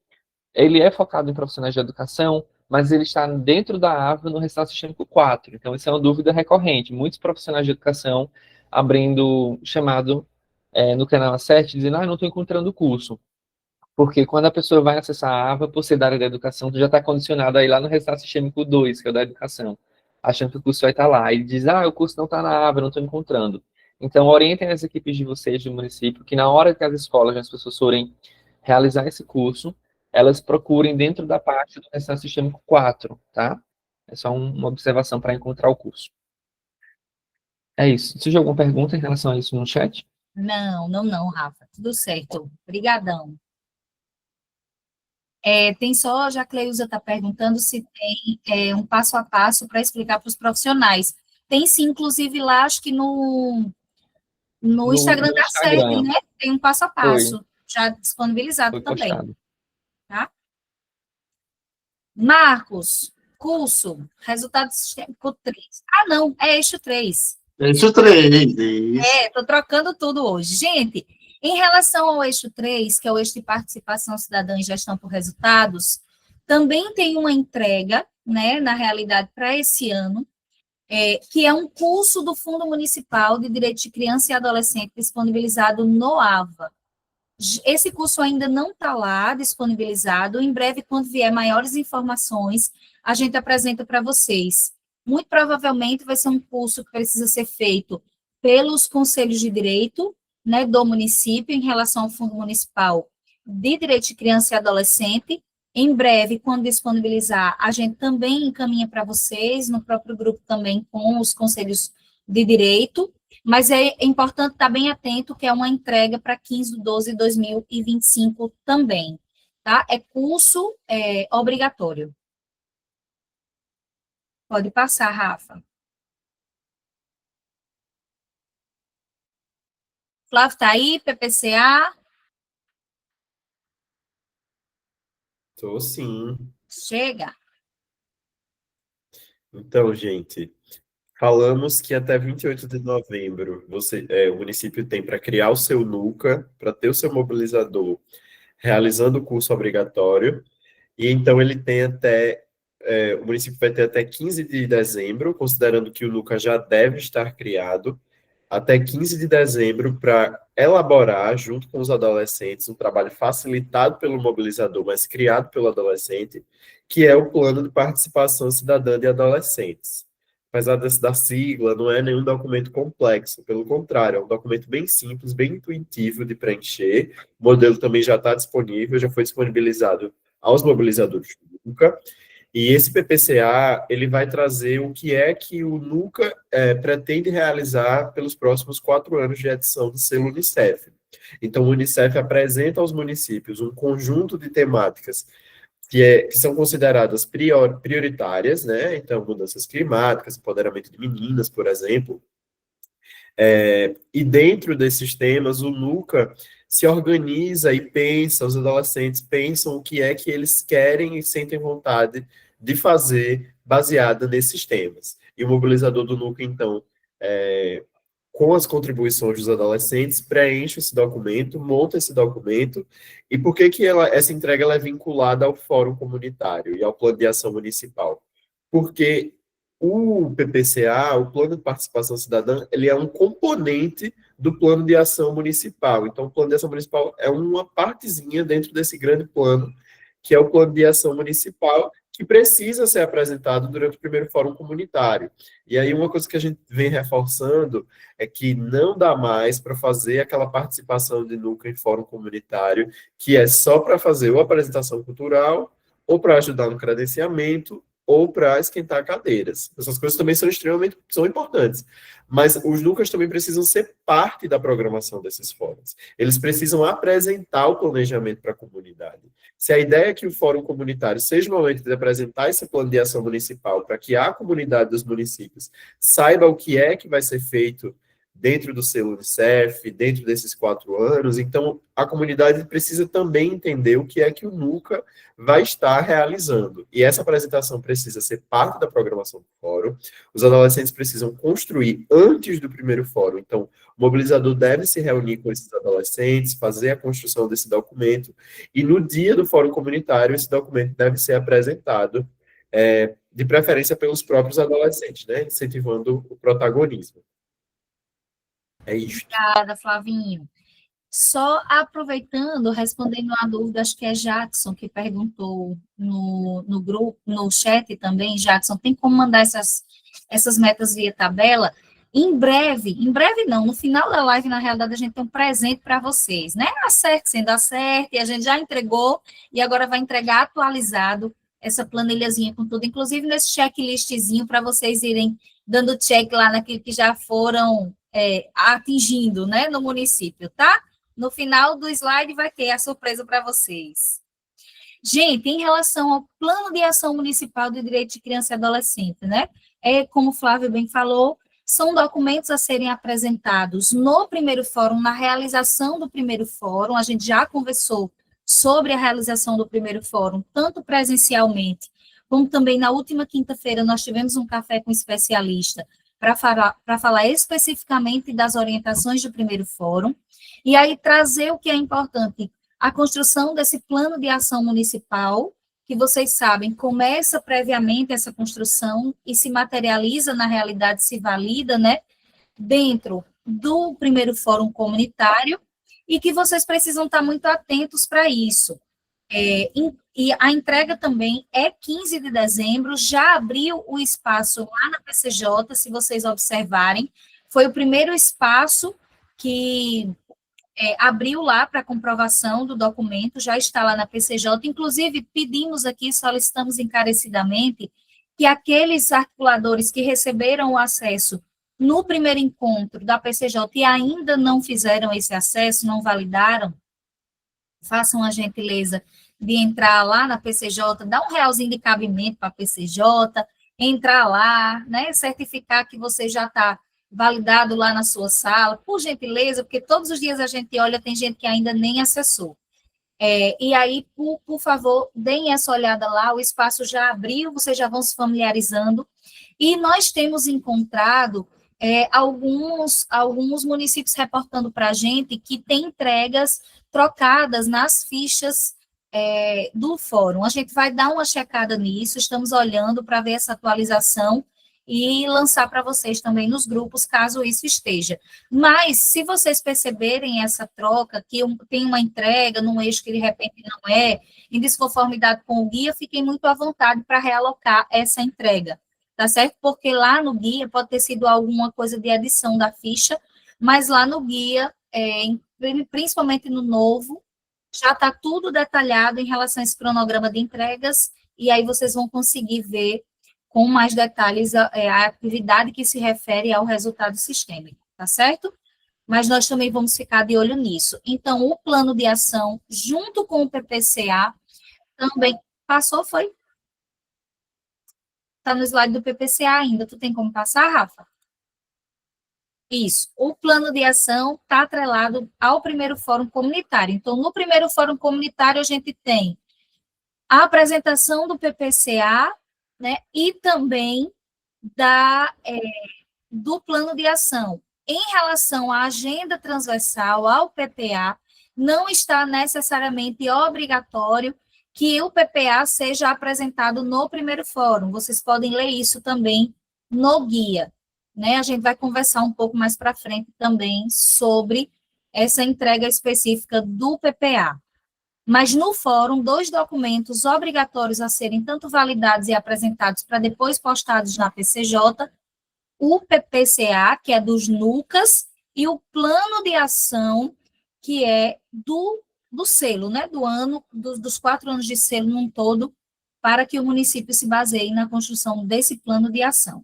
ele é focado em profissionais de educação, mas ele está dentro da AVA no Restart Sistêmico 4. Então, isso é uma dúvida recorrente. Muitos profissionais de educação abrindo chamado no canal A7, dizendo, não estou encontrando o curso. Porque quando a pessoa vai acessar a AVA, por ser da área da educação, tu já está condicionado aí lá no Restart Sistêmico 2, que é o da educação, achando que o curso vai estar lá. E diz, o curso não está na AVA, não estou encontrando. Então, orientem as equipes de vocês, do município, que na hora que as escolas, as pessoas forem realizar esse curso, elas procurem dentro da parte do Restart Sistêmico 4, tá? É só uma observação para encontrar o curso. É isso. Surgiu alguma pergunta em relação a isso no chat? Não, Rafa. Tudo certo. Obrigadão. Tem só, já a Cleusa está perguntando se tem um passo a passo para explicar para os profissionais. Tem sim, inclusive lá, acho que no Instagram da SEB, né? Tem um passo a passo já disponibilizado também. Postado. Tá? Marcos, curso, resultado sistêmico 3. Não, é eixo 3. Eixo 3, isso. Estou trocando tudo hoje. Gente, em relação ao eixo 3, que é o eixo de participação cidadã e gestão por resultados, também tem uma entrega, né, na realidade, para esse ano, que é um curso do Fundo Municipal de Direito de Criança e Adolescente disponibilizado no AVA. Esse curso ainda não está lá disponibilizado. Em breve, quando vier maiores informações, a gente apresenta para vocês. Muito provavelmente vai ser um curso que precisa ser feito pelos conselhos de direito, né, do município, em relação ao Fundo Municipal de Direito de Criança e Adolescente. Em breve, quando disponibilizar, a gente também encaminha para vocês, no próprio grupo também, com os conselhos de direito, mas é importante estar bem atento que é uma entrega para 15/12/2025 também, tá? É curso obrigatório. Pode passar, Rafa. Flávio está aí, PPCA? Estou sim. Chega. Então, gente, falamos que até 28 de novembro o município tem para criar o seu NUCA, para ter o seu mobilizador, realizando o curso obrigatório, e então ele tem o município vai ter até 15 de dezembro, considerando que o NUCA já deve estar criado, até 15 de dezembro para elaborar, junto com os adolescentes, um trabalho facilitado pelo mobilizador, mas criado pelo adolescente, que é o Plano de Participação Cidadã de Adolescentes. Apesar da sigla, não é nenhum documento complexo, pelo contrário, é um documento bem simples, bem intuitivo de preencher. O modelo também já está disponível, já foi disponibilizado aos mobilizadores do NUCA. E esse PPCA, ele vai trazer o que é que o NUCA pretende realizar pelos próximos 4 anos de edição do selo Unicef. Então, o Unicef apresenta aos municípios um conjunto de temáticas que são consideradas prioritárias, né? Então, mudanças climáticas, empoderamento de meninas, por exemplo. E dentro desses temas, o NUCA se organiza e pensa, os adolescentes pensam o que é que eles querem e sentem vontade de fazer baseada nesses temas. E o mobilizador do NUCA, então, com as contribuições dos adolescentes, preenche esse documento, monta esse documento. E por que essa entrega ela é vinculada ao Fórum Comunitário e ao Plano de Ação Municipal? Porque o PPCA, o Plano de Participação Cidadã, ele é um componente do Plano de Ação Municipal. Então, o Plano de Ação Municipal é uma partezinha dentro desse grande plano, que é o Plano de Ação Municipal, que precisa ser apresentado durante o primeiro Fórum Comunitário. E aí, uma coisa que a gente vem reforçando é que não dá mais para fazer aquela participação de NUCA em Fórum Comunitário, que é só para fazer ou apresentação cultural, ou para ajudar no credenciamento, ou para esquentar cadeiras. Essas coisas também são importantes. Mas os núcleos também precisam ser parte da programação desses fóruns. Eles precisam apresentar o planejamento para a comunidade. Se a ideia é que o fórum comunitário seja o momento de apresentar esse plano de ação municipal para que a comunidade dos municípios saiba o que é que vai ser feito dentro do selo Unicef, dentro desses 4 anos, então a comunidade precisa também entender o que é que o NUCA vai estar realizando. E essa apresentação precisa ser parte da programação do fórum. Os adolescentes precisam construir antes do primeiro fórum. Então, o mobilizador deve se reunir com esses adolescentes, fazer a construção desse documento, e no dia do fórum comunitário, esse documento deve ser apresentado, de preferência pelos próprios adolescentes, né, incentivando o protagonismo. É isso. Obrigada, Flavinho. Só aproveitando, respondendo a dúvida, acho que é Jackson que perguntou no grupo, no chat também. Jackson, tem como mandar essas metas via tabela? Em breve não, no final da live, na realidade, a gente tem um presente para vocês, né? Acerte, sendo acerte, a gente já entregou e agora vai entregar atualizado essa planilhazinha com tudo, inclusive nesse checklistzinho para vocês irem dando check lá naquilo que já foram atingindo, né, no município, tá? No final do slide vai ter a surpresa para vocês. Gente, em relação ao Plano de Ação Municipal de Direito de Criança e Adolescente, né? Como o Flávio bem falou, são documentos a serem apresentados no primeiro fórum, na realização do primeiro fórum. A gente já conversou sobre a realização do primeiro fórum, tanto presencialmente, como também na última quinta-feira nós tivemos um café com especialista para falar especificamente das orientações do primeiro fórum, e aí trazer o que é importante, a construção desse plano de ação municipal, que vocês sabem, começa previamente essa construção e se materializa, na realidade, se valida, né, dentro do primeiro fórum comunitário, e que vocês precisam estar muito atentos para isso. E a entrega também é 15 de dezembro, já abriu o espaço lá na PCJ, se vocês observarem, foi o primeiro espaço que abriu lá para comprovação do documento, já está lá na PCJ, inclusive pedimos aqui, solicitamos encarecidamente, que aqueles articuladores que receberam o acesso no primeiro encontro da PCJ e ainda não fizeram esse acesso, não validaram, façam a gentileza de entrar lá na PCJ, dar um realzinho de cabimento para a PCJ, entrar lá, né, certificar que você já está validado lá na sua sala, por gentileza, porque todos os dias a gente olha, tem gente que ainda nem acessou. E aí, por favor, deem essa olhada lá, o espaço já abriu, vocês já vão se familiarizando, e nós temos encontrado alguns municípios reportando para a gente que tem entregas trocadas nas fichas do fórum. A gente vai dar uma checada nisso, estamos olhando para ver essa atualização e lançar para vocês também nos grupos, caso isso esteja. Mas, se vocês perceberem essa troca, que tem uma entrega num eixo que de repente não em desconformidade com o guia, fiquem muito à vontade para realocar essa entrega, tá certo? Porque lá no guia pode ter sido alguma coisa de adição da ficha, mas lá no guia, principalmente no novo, já está tudo detalhado em relação a esse cronograma de entregas, e aí vocês vão conseguir ver com mais detalhes a atividade que se refere ao resultado sistêmico, tá certo? Mas nós também vamos ficar de olho nisso. Então, o plano de ação, junto com o PPCA, também passou, foi? Está no slide do PPCA ainda, tu tem como passar, Rafa? Isso, o plano de ação está atrelado ao primeiro fórum comunitário. Então, no primeiro fórum comunitário, a gente tem a apresentação do PPCA, né, e também do plano de ação. Em relação à agenda transversal, ao PPA, não está necessariamente obrigatório que o PPA seja apresentado no primeiro fórum. Vocês podem ler isso também no guia, né? A gente vai conversar um pouco mais para frente também sobre essa entrega específica do PPA. Mas no fórum, 2 documentos obrigatórios a serem tanto validados e apresentados para depois postados na PCJ, o PPCA, que é dos NUCAS, e o plano de ação, que é do selo, né, do ano, dos 4 anos de selo num todo, para que o município se baseie na construção desse plano de ação.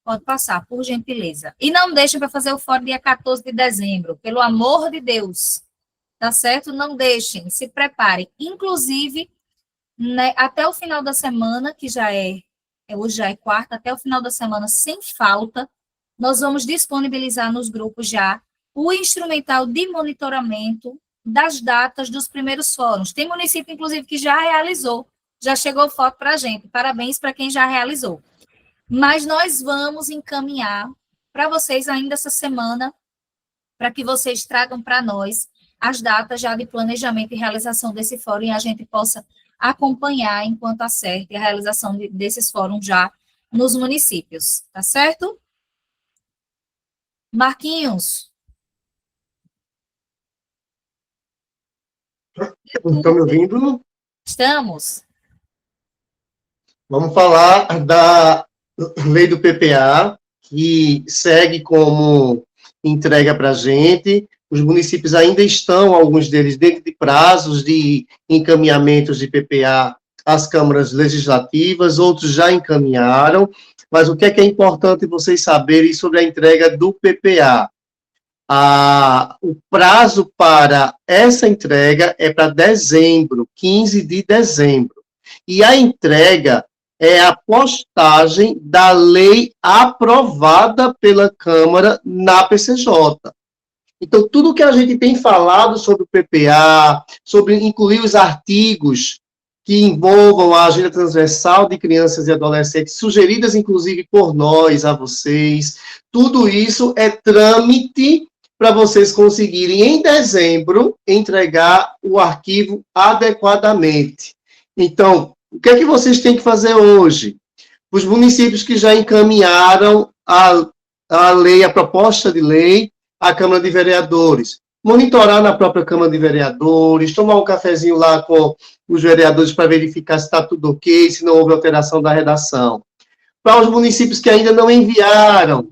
Pode passar, por gentileza. E não deixem para fazer o fórum dia 14 de dezembro, pelo amor de Deus. Tá certo? Não deixem, se preparem. Inclusive, né, até o final da semana, que hoje já é quarta, até o final da semana, sem falta, nós vamos disponibilizar nos grupos já o instrumental de monitoramento das datas dos primeiros fóruns. Tem município, inclusive, que já realizou, já chegou foto para a gente. Parabéns para quem já realizou. Mas nós vamos encaminhar para vocês ainda essa semana, para que vocês tragam para nós as datas já de planejamento e realização desse fórum e a gente possa acompanhar enquanto acerte a realização desses fóruns já nos municípios, tá certo? Marquinhos. Estão me ouvindo? Estamos. Vamos falar da lei do PPA, que segue como entrega para a gente. Os municípios ainda estão, alguns deles, dentro de prazos de encaminhamentos de PPA às câmaras legislativas, outros já encaminharam, mas o que é importante vocês saberem sobre a entrega do PPA? O prazo para essa entrega é para dezembro, 15 de dezembro, e a entrega é a postagem da lei aprovada pela Câmara na PCJ. Então, tudo que a gente tem falado sobre o PPA, sobre incluir os artigos que envolvam a agenda transversal de crianças e adolescentes, sugeridas, inclusive, por nós, a vocês, tudo isso é trâmite para vocês conseguirem, em dezembro, entregar o arquivo adequadamente. Então, o que é que vocês têm que fazer hoje? Os municípios que já encaminharam a lei, a proposta de lei, à Câmara de Vereadores, monitorar na própria Câmara de Vereadores, tomar um cafezinho lá com os vereadores para verificar se está tudo ok, se não houve alteração da redação. Para os municípios que ainda não enviaram,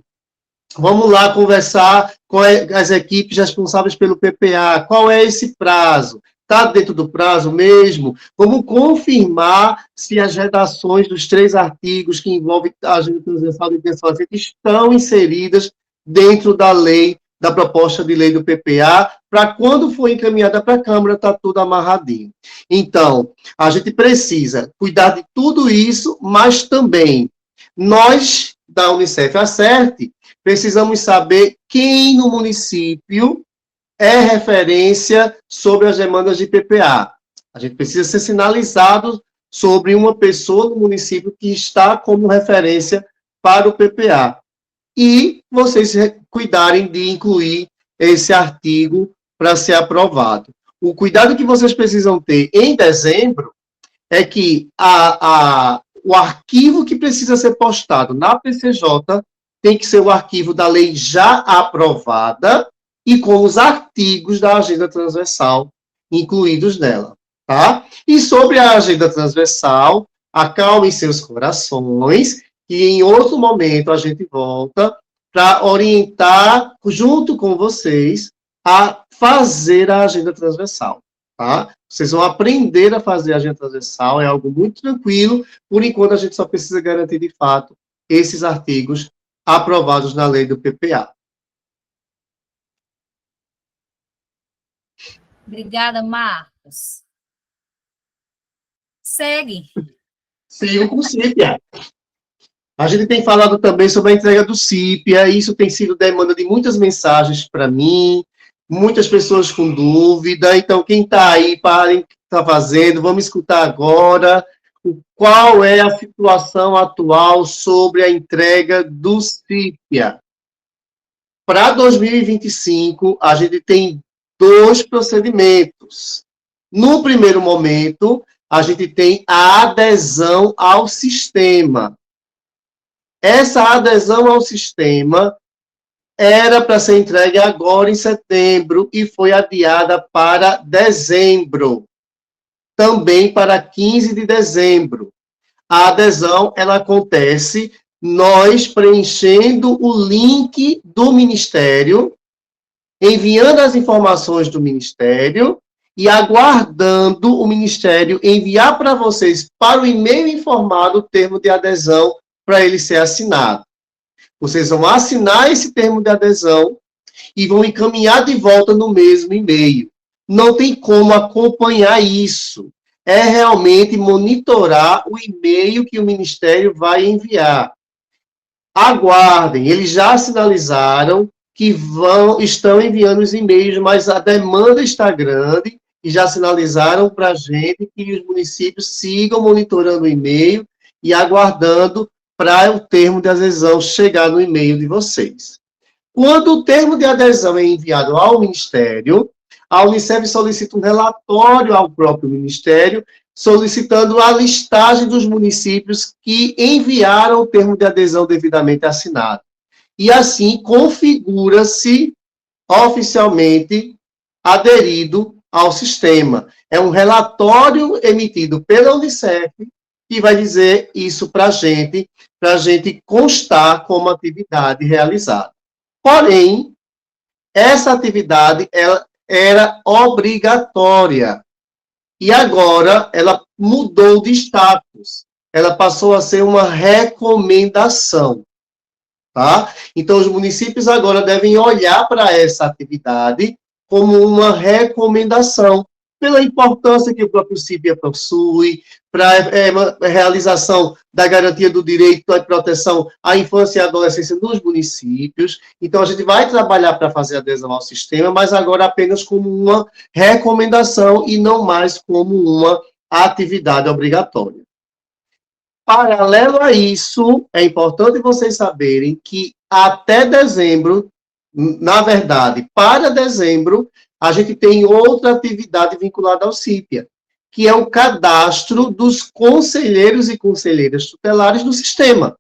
vamos lá conversar com as equipes responsáveis pelo PPA. Qual é esse prazo? Está dentro do prazo mesmo? Vamos confirmar se as redações dos 3 artigos que envolvem a agenda transversal de intenção estão inseridas dentro da lei, da proposta de lei do PPA, para quando for encaminhada para a Câmara, está tudo amarradinho. Então, a gente precisa cuidar de tudo isso, mas também nós, da Unicef Acerte, precisamos saber quem no município é referência sobre as demandas de PPA. A gente precisa ser sinalizado sobre uma pessoa no município que está como referência para o PPA. E vocês cuidarem de incluir esse artigo para ser aprovado. O cuidado que vocês precisam ter em dezembro é que o arquivo que precisa ser postado na PCJ tem que ser o arquivo da lei já aprovada e com os artigos da agenda transversal incluídos nela, tá? E sobre a agenda transversal, acalmem seus corações, que em outro momento a gente volta para orientar, junto com vocês, a fazer a agenda transversal, tá? Vocês vão aprender a fazer a agenda transversal, é algo muito tranquilo, por enquanto a gente só precisa garantir, de fato, esses artigos aprovados na lei do PPA. Obrigada, Marcos. Segue. Sigo com o CIPIA. A gente tem falado também sobre a entrega do CIPIA, isso tem sido demanda de muitas mensagens para mim, muitas pessoas com dúvida, então quem está aí, parem o que está fazendo, vamos escutar agora qual é a situação atual sobre a entrega do CIPIA. Para 2025, a gente tem 2 procedimentos. No primeiro momento, a gente tem a adesão ao sistema. Essa adesão ao sistema era para ser entregue agora em setembro e foi adiada para dezembro. Também para 15 de dezembro. A adesão, ela acontece nós preenchendo o link do Ministério, enviando as informações do Ministério e aguardando o Ministério enviar para vocês, para o e-mail informado, o termo de adesão para ele ser assinado. Vocês vão assinar esse termo de adesão e vão encaminhar de volta no mesmo e-mail. Não tem como acompanhar isso. É realmente monitorar o e-mail que o Ministério vai enviar. Aguardem, eles já sinalizaram que estão enviando os e-mails, mas a demanda está grande e já sinalizaram para a gente que os municípios sigam monitorando o e-mail e aguardando para o termo de adesão chegar no e-mail de vocês. Quando o termo de adesão é enviado ao Ministério, a Unicef solicita um relatório ao próprio Ministério, solicitando a listagem dos municípios que enviaram o termo de adesão devidamente assinado. E assim configura-se oficialmente aderido ao sistema. É um relatório emitido pela Unicef que vai dizer isso para a gente constar como atividade realizada. Porém, essa atividade ela era obrigatória. E agora ela mudou de status. Ela passou a ser uma recomendação. Tá? Então, os municípios agora devem olhar para essa atividade como uma recomendação, pela importância que o próprio CIPIA possui, para a realização da garantia do direito à proteção à infância e à adolescência nos municípios. Então, a gente vai trabalhar para fazer adesão ao sistema, mas agora apenas como uma recomendação e não mais como uma atividade obrigatória. Paralelo a isso, é importante vocês saberem que até dezembro, na verdade, para dezembro, a gente tem outra atividade vinculada ao CIPIA, que é o cadastro dos conselheiros e conselheiras tutelares do sistema.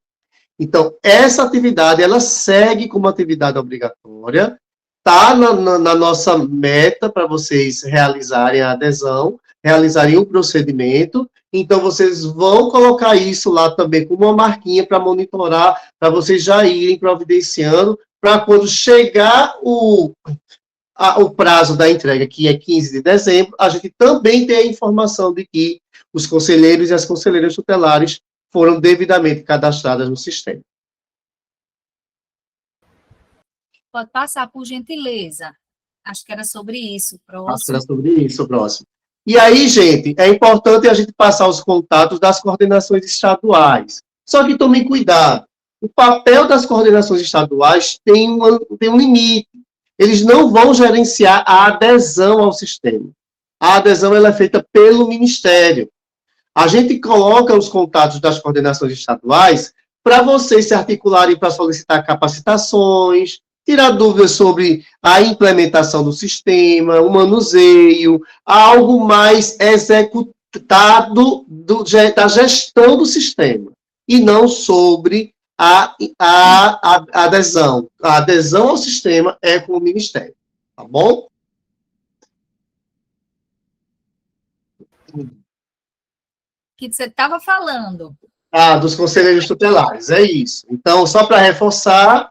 Então, essa atividade, ela segue como atividade obrigatória, está na nossa meta para vocês realizarem a adesão, realizarem o procedimento. Então, vocês vão colocar isso lá também como uma marquinha para monitorar, para vocês já irem providenciando, para quando chegar o prazo da entrega, que é 15 de dezembro, a gente também tem a informação de que os conselheiros e as conselheiras tutelares foram devidamente cadastradas no sistema. Pode passar, por gentileza. Acho que era sobre isso. Próximo. Acho que era sobre isso, próximo. E aí, gente, é importante a gente passar os contatos das coordenações estaduais. Só que tomem cuidado. O papel das coordenações estaduais tem um limite. Eles não vão gerenciar a adesão ao sistema. A adesão ela é feita pelo Ministério. A gente coloca os contatos das coordenações estaduais para vocês se articularem para solicitar capacitações, tirar dúvidas sobre a implementação do sistema, o manuseio, algo mais executado da gestão do sistema, e não sobre a adesão. A adesão ao sistema é com o Ministério, tá bom? Que você estava falando. Dos conselheiros tutelares, é isso. Então, só para reforçar,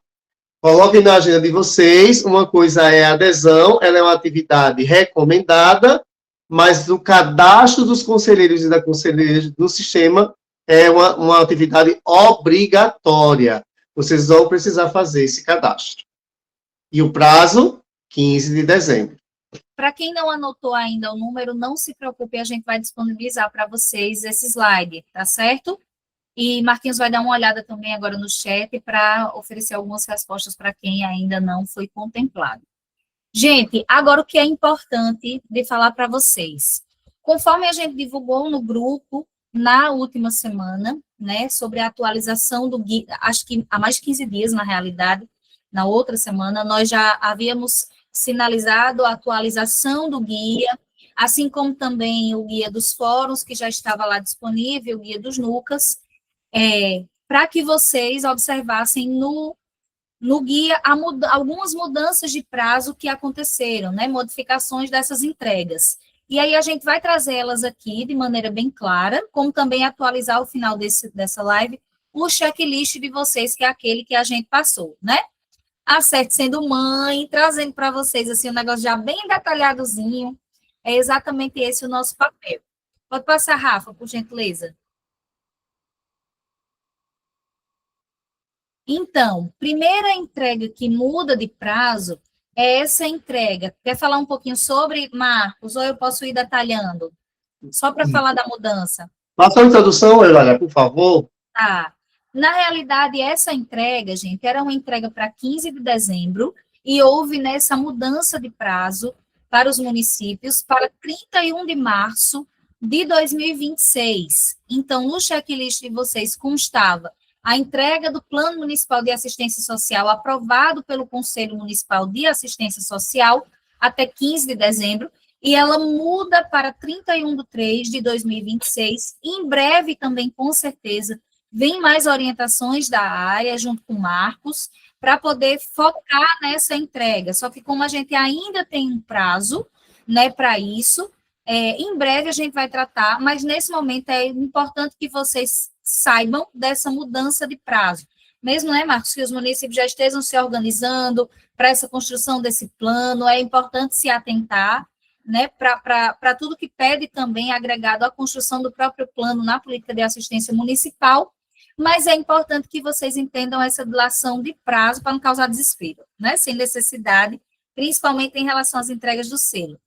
coloquem na agenda de vocês, uma coisa é a adesão, ela é uma atividade recomendada, mas o cadastro dos conselheiros e das conselheiras no sistema é uma atividade obrigatória. Vocês vão precisar fazer esse cadastro. E o prazo, 15 de dezembro. Para quem não anotou ainda o número, não se preocupe, a gente vai disponibilizar para vocês esse slide, tá certo? E Marquinhos vai dar uma olhada também agora no chat para oferecer algumas respostas para quem ainda não foi contemplado. Gente, agora o que é importante de falar para vocês. Conforme a gente divulgou no grupo na última semana, né, sobre a atualização do guia, acho que há mais de 15 dias, na realidade, na outra semana, nós já havíamos sinalizado a atualização do guia, assim como também o guia dos fóruns, que já estava lá disponível, o guia dos NUCAS, para que vocês observassem no guia algumas mudanças de prazo que aconteceram, né, modificações dessas entregas. E aí a gente vai trazer elas aqui de maneira bem clara, como também atualizar ao final dessa live o checklist de vocês, que é aquele que a gente passou, né? Acerte sendo mãe, trazendo para vocês assim um negócio já bem detalhadozinho, É exatamente esse o nosso papel. Pode passar, Rafa, por gentileza. Então, primeira entrega que muda de prazo é essa entrega. Quer falar um pouquinho sobre, Marcos, ou eu posso ir detalhando? Só para falar da mudança. Faça a introdução, Eulália, por favor. Tá. Na realidade, essa entrega, gente, era uma entrega para 15 de dezembro e houve nessa mudança de prazo para os municípios para 31 de março de 2026. Então, no checklist de vocês constava a entrega do Plano Municipal de Assistência Social aprovado pelo Conselho Municipal de Assistência Social até 15 de dezembro, e ela muda para 31 de 3 de 2026. Em breve também, com certeza, vem mais orientações da área, junto com o Marcos, para poder focar nessa entrega. Só que como a gente ainda tem um prazo, né, para isso, em breve a gente vai tratar, mas nesse momento é importante que vocês saibam dessa mudança de prazo. Mesmo, né, Marcos, que os municípios já estejam se organizando para essa construção desse plano, é importante se atentar, né, para tudo que pede também agregado à construção do próprio plano na política de assistência municipal, mas é importante que vocês entendam essa dilação de prazo para não causar desespero, né, sem necessidade, principalmente em relação às entregas do selo.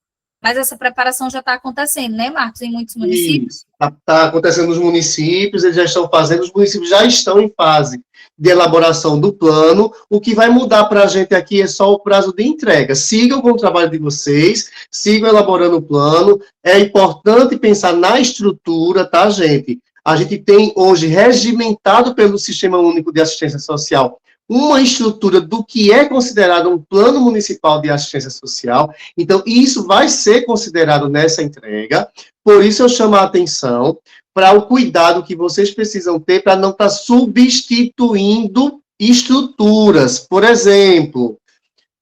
Mas essa preparação já está acontecendo, né, Marcos, em muitos municípios? Está acontecendo nos municípios, eles já estão fazendo, os municípios já estão em fase de elaboração do plano. O que vai mudar para a gente aqui é só o prazo de entrega. Sigam com o trabalho de vocês, sigam elaborando o plano. É importante pensar na estrutura, tá, gente? A gente tem hoje regimentado pelo Sistema Único de Assistência Social uma estrutura do que é considerado um plano municipal de assistência social. Então, isso vai ser considerado nessa entrega. Por isso, eu chamo a atenção para o cuidado que vocês precisam ter para não estar substituindo estruturas. Por exemplo,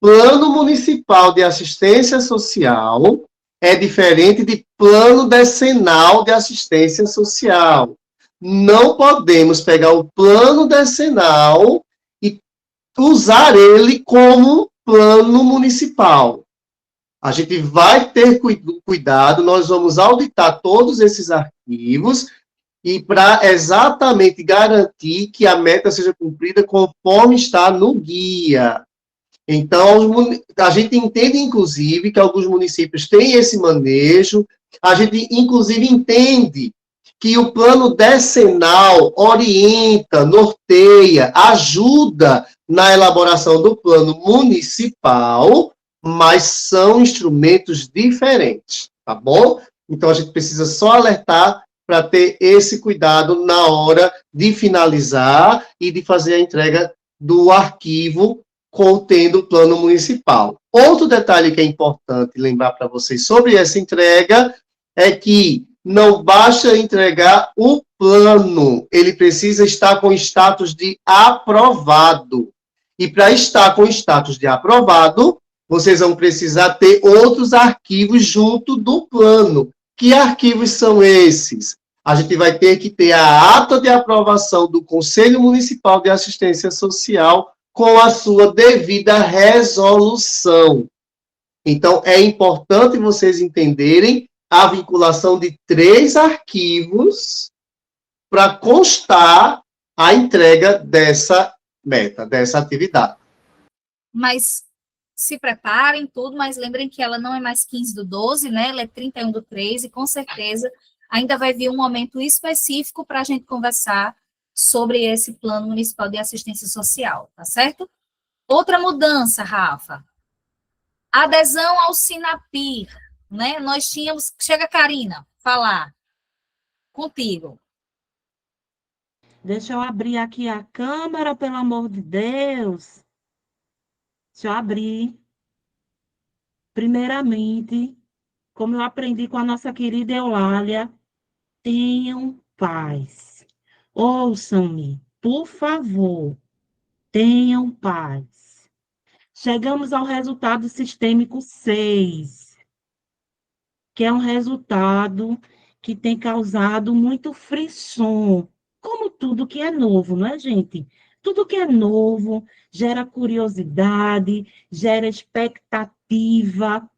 plano municipal de assistência social é diferente de plano decenal de assistência social. Não podemos pegar o plano decenal usar ele como plano municipal. A gente vai ter cuidado, nós vamos auditar todos esses arquivos e para exatamente garantir que a meta seja cumprida conforme está no guia. Então, a gente entende, inclusive, que alguns municípios têm esse manejo, a gente, inclusive, entende que o plano decenal orienta, norteia, ajuda na elaboração do plano municipal, mas são instrumentos diferentes, tá bom? Então, a gente precisa só alertar para ter esse cuidado na hora de finalizar e de fazer a entrega do arquivo contendo o plano municipal. Outro detalhe que é importante lembrar para vocês sobre essa entrega é que não basta entregar o plano, ele precisa estar com status de aprovado. E para estar com status de aprovado, vocês vão precisar ter outros arquivos junto do plano. Que arquivos são esses? A gente vai ter que ter a ata de aprovação do Conselho Municipal de Assistência Social com a sua devida resolução. Então, é importante vocês entenderem a vinculação de 3 arquivos para constar a entrega dessa meta, dessa atividade. Mas se preparem tudo, mas lembrem que ela não é mais 15 do 12, né? Ela é 31 do 3 e com certeza ainda vai vir um momento específico para a gente conversar sobre esse Plano Municipal de Assistência Social, tá certo? Outra mudança, Rafa. Adesão ao Sinapir, né? Nós tínhamos... Chega, Karina, falar. Contigo. Deixa eu abrir aqui a câmera, pelo amor de Deus. Deixa eu abrir. Primeiramente, como eu aprendi com a nossa querida Eulália, tenham paz. Ouçam-me, por favor, tenham paz. Chegamos ao resultado sistêmico 6, que é um resultado que tem causado muito frisson, como tudo que é novo, não é, gente? Tudo que é novo gera curiosidade, gera expectativa,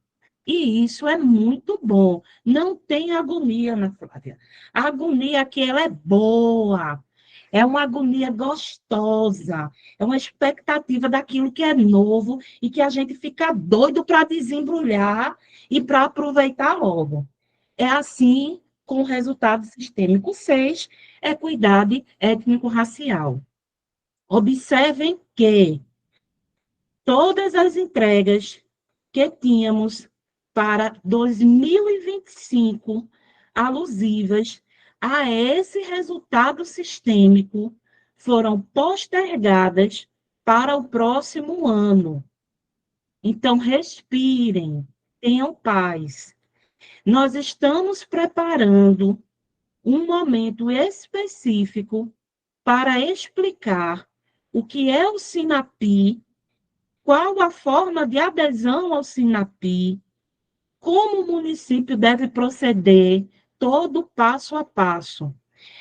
E isso é muito bom. Não tem agonia, Ana Flávia. A agonia aqui, ela é boa. É uma agonia gostosa. É uma expectativa daquilo que é novo e que a gente fica doido para desembrulhar e para aproveitar logo. É assim com o resultado sistêmico 6, equidade étnico-racial. Observem que todas as entregas que tínhamos para 2025, alusivas a esse resultado sistêmico, foram postergadas para o próximo ano. Então, respirem, tenham paz. Nós estamos preparando um momento específico para explicar o que é o SINAPI, qual a forma de adesão ao SINAPI, como o município deve proceder, todo passo a passo.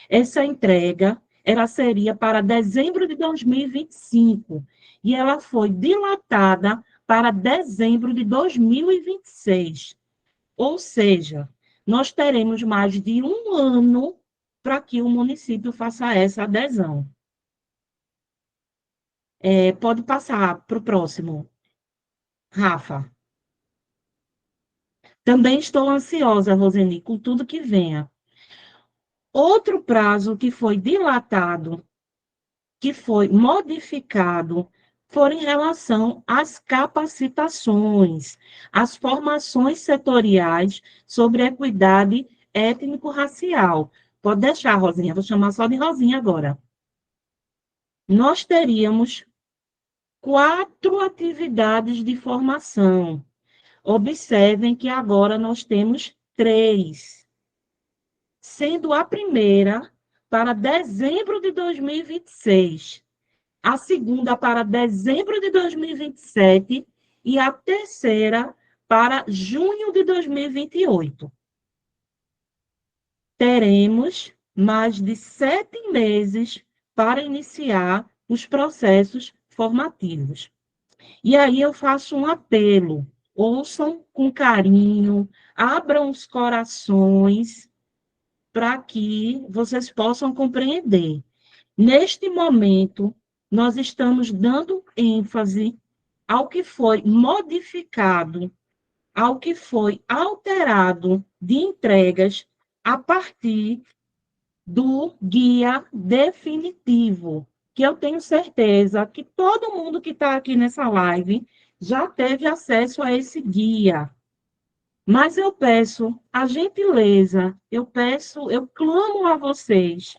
Essa entrega, ela seria para dezembro de 2025, e ela foi dilatada para dezembro de 2026. Ou seja, nós teremos mais de um ano para que o município faça essa adesão. Pode passar para o próximo, Rafa. Também estou ansiosa, Roseni, com tudo que venha. Outro prazo que foi dilatado, que foi modificado, foi em relação às capacitações, às formações setoriais sobre equidade étnico-racial. Pode deixar, Rosinha, vou chamar só de Rosinha agora. Nós teríamos 4 atividades de formação. Observem que agora nós temos 3, sendo a primeira para dezembro de 2026, a segunda para dezembro de 2027 e a terceira para junho de 2028. Teremos mais de 7 meses para iniciar os processos formativos. E aí eu faço um apelo: ouçam com carinho, abram os corações para que vocês possam compreender. Neste momento, nós estamos dando ênfase ao que foi modificado, ao que foi alterado de entregas a partir do guia definitivo, que eu tenho certeza que todo mundo que está aqui nessa live já teve acesso a esse guia. Mas eu peço a gentileza, eu clamo a vocês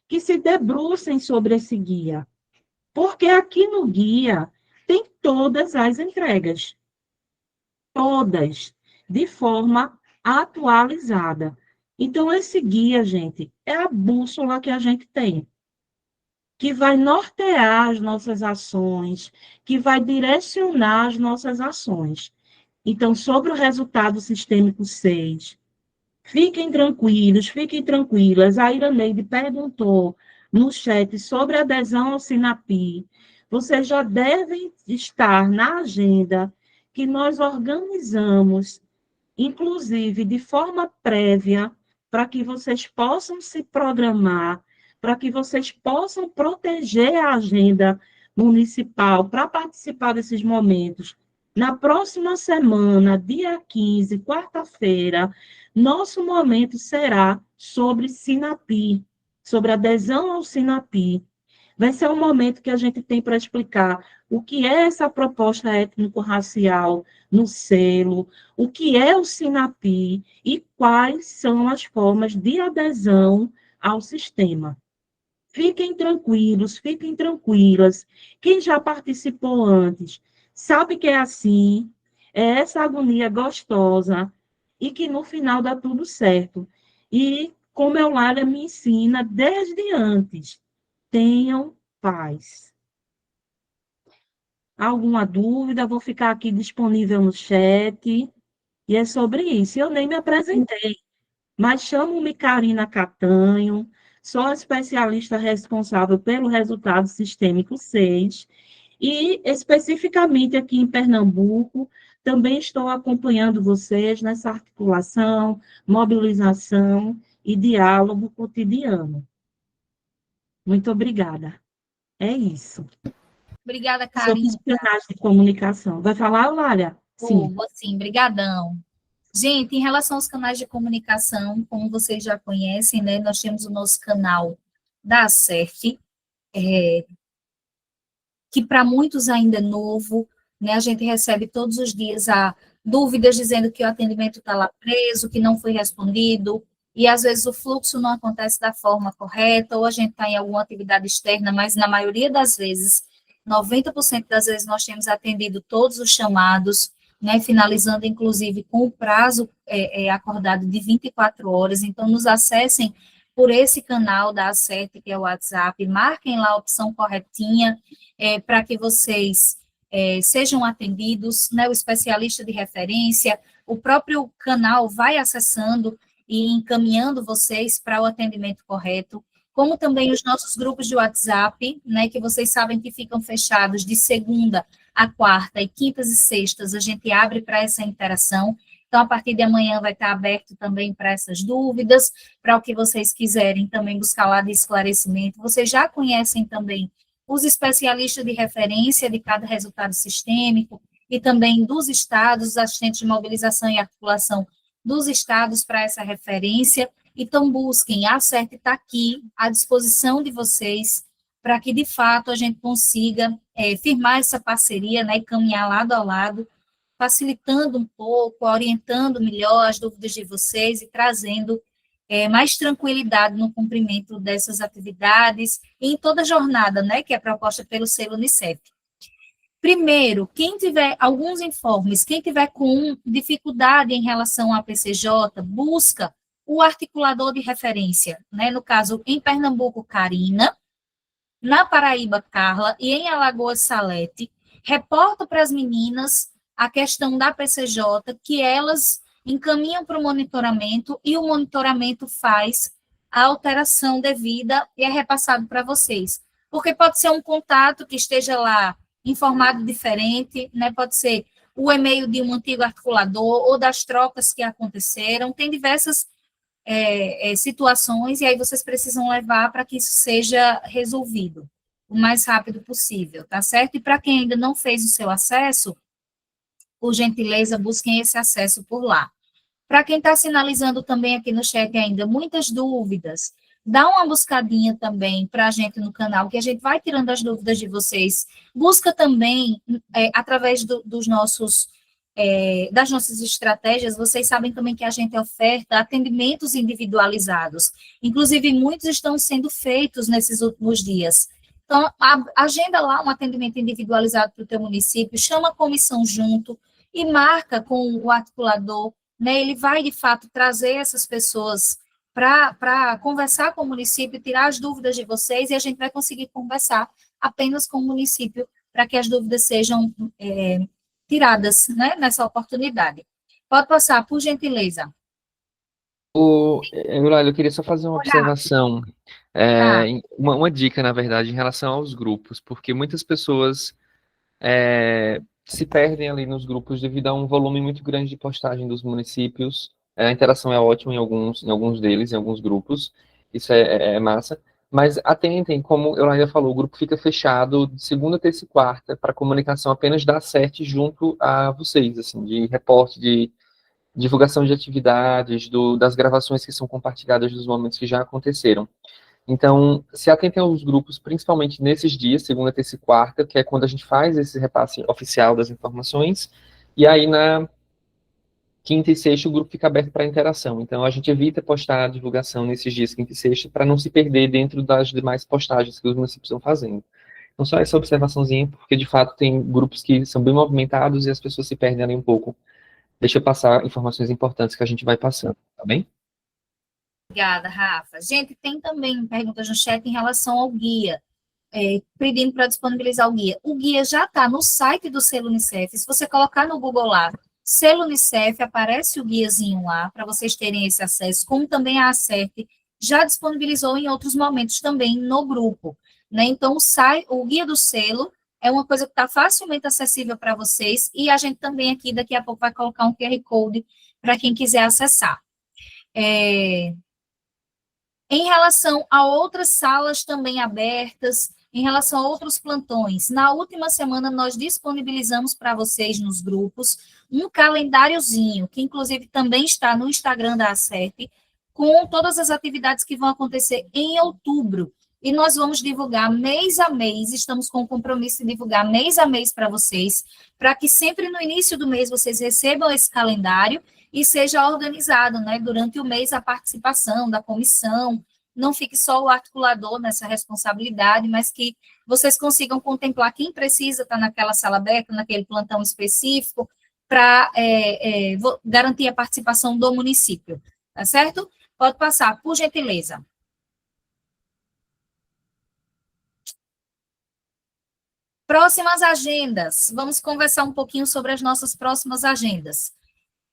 que se debrucem sobre esse guia, porque aqui no guia tem todas as entregas, todas, de forma atualizada. Então, esse guia, gente, é a bússola que a gente tem, que vai nortear as nossas ações, que vai direcionar as nossas ações. Então, sobre o resultado sistêmico 6, fiquem tranquilos, fiquem tranquilas. A Iraneide perguntou no chat sobre a adesão ao SINAPI. Vocês já devem estar na agenda que nós organizamos, inclusive de forma prévia, para que vocês possam se programar, para que vocês possam proteger a agenda municipal para participar desses momentos. Na próxima semana, dia 15, quarta-feira, nosso momento será sobre SINAPI, sobre adesão ao SINAPI. Vai ser um momento que a gente tem para explicar o que é essa proposta étnico-racial no selo, o que é o SINAPI e quais são as formas de adesão ao sistema. Fiquem tranquilos, fiquem tranquilas. Quem já participou antes sabe que é assim, é essa agonia gostosa e que no final dá tudo certo. E como Eulália me ensina desde antes, tenham paz. Alguma dúvida? Vou ficar aqui disponível no chat. E é sobre isso. Eu nem me apresentei, mas chamo-me Karina Catanho, sou a especialista responsável pelo resultado sistêmico 6 E, especificamente aqui em Pernambuco, também estou acompanhando vocês nessa articulação, mobilização e diálogo cotidiano. Muito obrigada. É isso. Obrigada, Sobre Karina. os canais de comunicação. Vai falar, Eulália? Sim. Sim, brigadão. Gente, em relação aos canais de comunicação, como vocês já conhecem, né, nós temos o nosso canal da ACEF, que para muitos ainda é novo, né, a gente recebe todos os dias dúvidas dizendo que o atendimento está lá preso, que não foi respondido, e às vezes o fluxo não acontece da forma correta, ou a gente está em alguma atividade externa, mas na maioria das vezes, 90% das vezes nós temos atendido todos os chamados, né, finalizando inclusive com o prazo acordado de 24 horas, então nos acessem por esse canal da ACET, que é o WhatsApp, marquem lá a opção corretinha, para que vocês sejam atendidos, né, o especialista de referência, o próprio canal vai acessando e encaminhando vocês para o atendimento correto, como também os nossos grupos de WhatsApp, né, que vocês sabem que ficam fechados de segunda a quarta e quintas e sextas, a gente abre para essa interação. Então, a partir de amanhã vai estar aberto também para essas dúvidas, para o que vocês quiserem também buscar lá de esclarecimento. Vocês já conhecem também os especialistas de referência de cada resultado sistêmico e também dos estados, os assistentes de mobilização e articulação dos estados para essa referência. Então, busquem, a ACET está aqui à disposição de vocês para que, de fato, a gente consiga firmar essa parceria, né, e caminhar lado a lado, facilitando um pouco, orientando melhor as dúvidas de vocês e trazendo mais tranquilidade no cumprimento dessas atividades e em toda a jornada, né, que é proposta pelo selo Unicef. Primeiro, quem tiver alguns informes, quem tiver com dificuldade em relação à PCJ, busca o articulador de referência, né, no caso, em Pernambuco, Karina, na Paraíba, Carla, e em Alagoas, Salete, reporta para as meninas a questão da PCJ, que elas encaminham para o monitoramento, e o monitoramento faz a alteração devida e é repassado para vocês. Porque pode ser um contato que esteja lá informado diferente, né? Pode ser o e-mail de um antigo articulador ou das trocas que aconteceram, tem diversas situações, e aí vocês precisam levar para que isso seja resolvido o mais rápido possível, tá certo? E para quem ainda não fez o seu acesso, por gentileza, busquem esse acesso por lá. Para quem está sinalizando também aqui no chat ainda muitas dúvidas, dá uma buscadinha também para a gente no canal, que a gente vai tirando as dúvidas de vocês. Busca também, através dos nossos das nossas estratégias, vocês sabem também que a gente oferta atendimentos individualizados. Inclusive, muitos estão sendo feitos nesses últimos dias. Então, agenda lá um atendimento individualizado para o teu município, chama a comissão junto e marca com o articulador, né? Ele vai, de fato, trazer essas pessoas para conversar com o município, tirar as dúvidas de vocês, e a gente vai conseguir conversar apenas com o município para que as dúvidas sejam tiradas, né, nessa oportunidade. Pode passar, por gentileza. Eulália, eu queria só fazer uma observação, uma dica, na verdade, em relação aos grupos, porque muitas pessoas se perdem ali nos grupos devido a um volume muito grande de postagem dos municípios. A interação é ótima em alguns deles, em alguns grupos, isso é massa. Mas atentem, como eu ainda falou, o grupo fica fechado de segunda, terça e quarta para comunicação apenas da ACET junto a vocês, assim, de reporte, de divulgação de atividades, das gravações que são compartilhadas dos momentos que já aconteceram. Então, se atentem aos grupos, principalmente nesses dias, segunda, terça e quarta, que é quando a gente faz esse repasse oficial das informações, e aí na quinta e sexta o grupo fica aberto para interação. Então, a gente evita postar a divulgação nesses dias, quinta e sexta, para não se perder dentro das demais postagens que os municípios estão fazendo. Então, só essa observaçãozinha, porque, de fato, tem grupos que são bem movimentados e as pessoas se perdem ali um pouco. Deixa eu passar informações importantes que a gente vai passando, tá bem? Obrigada, Rafa. Gente, tem também perguntas no chat em relação ao guia, pedindo para disponibilizar o guia. O guia já está no site do Selo Unicef. Se você colocar no Google lá, Selo Unicef, aparece o guiazinho lá, para vocês terem esse acesso, como também a ACET já disponibilizou em outros momentos também no grupo, né? Então, o guia do selo é uma coisa que está facilmente acessível para vocês, e a gente também aqui, daqui a pouco, vai colocar um QR Code para quem quiser acessar. Em relação a outras salas também abertas, em relação a outros plantões, na última semana nós disponibilizamos para vocês nos grupos um calendáriozinho, que inclusive também está no Instagram da ACEP, com todas as atividades que vão acontecer em outubro. E nós vamos divulgar mês a mês, estamos com o compromisso de divulgar mês a mês para vocês, para que sempre no início do mês vocês recebam esse calendário e seja organizado, né, durante o mês a participação da comissão, não fique só o articulador nessa responsabilidade, mas que vocês consigam contemplar quem precisa estar naquela sala aberta, naquele plantão específico, para garantir a participação do município, tá certo? Pode passar, por gentileza. Próximas agendas. Vamos conversar um pouquinho sobre as nossas próximas agendas.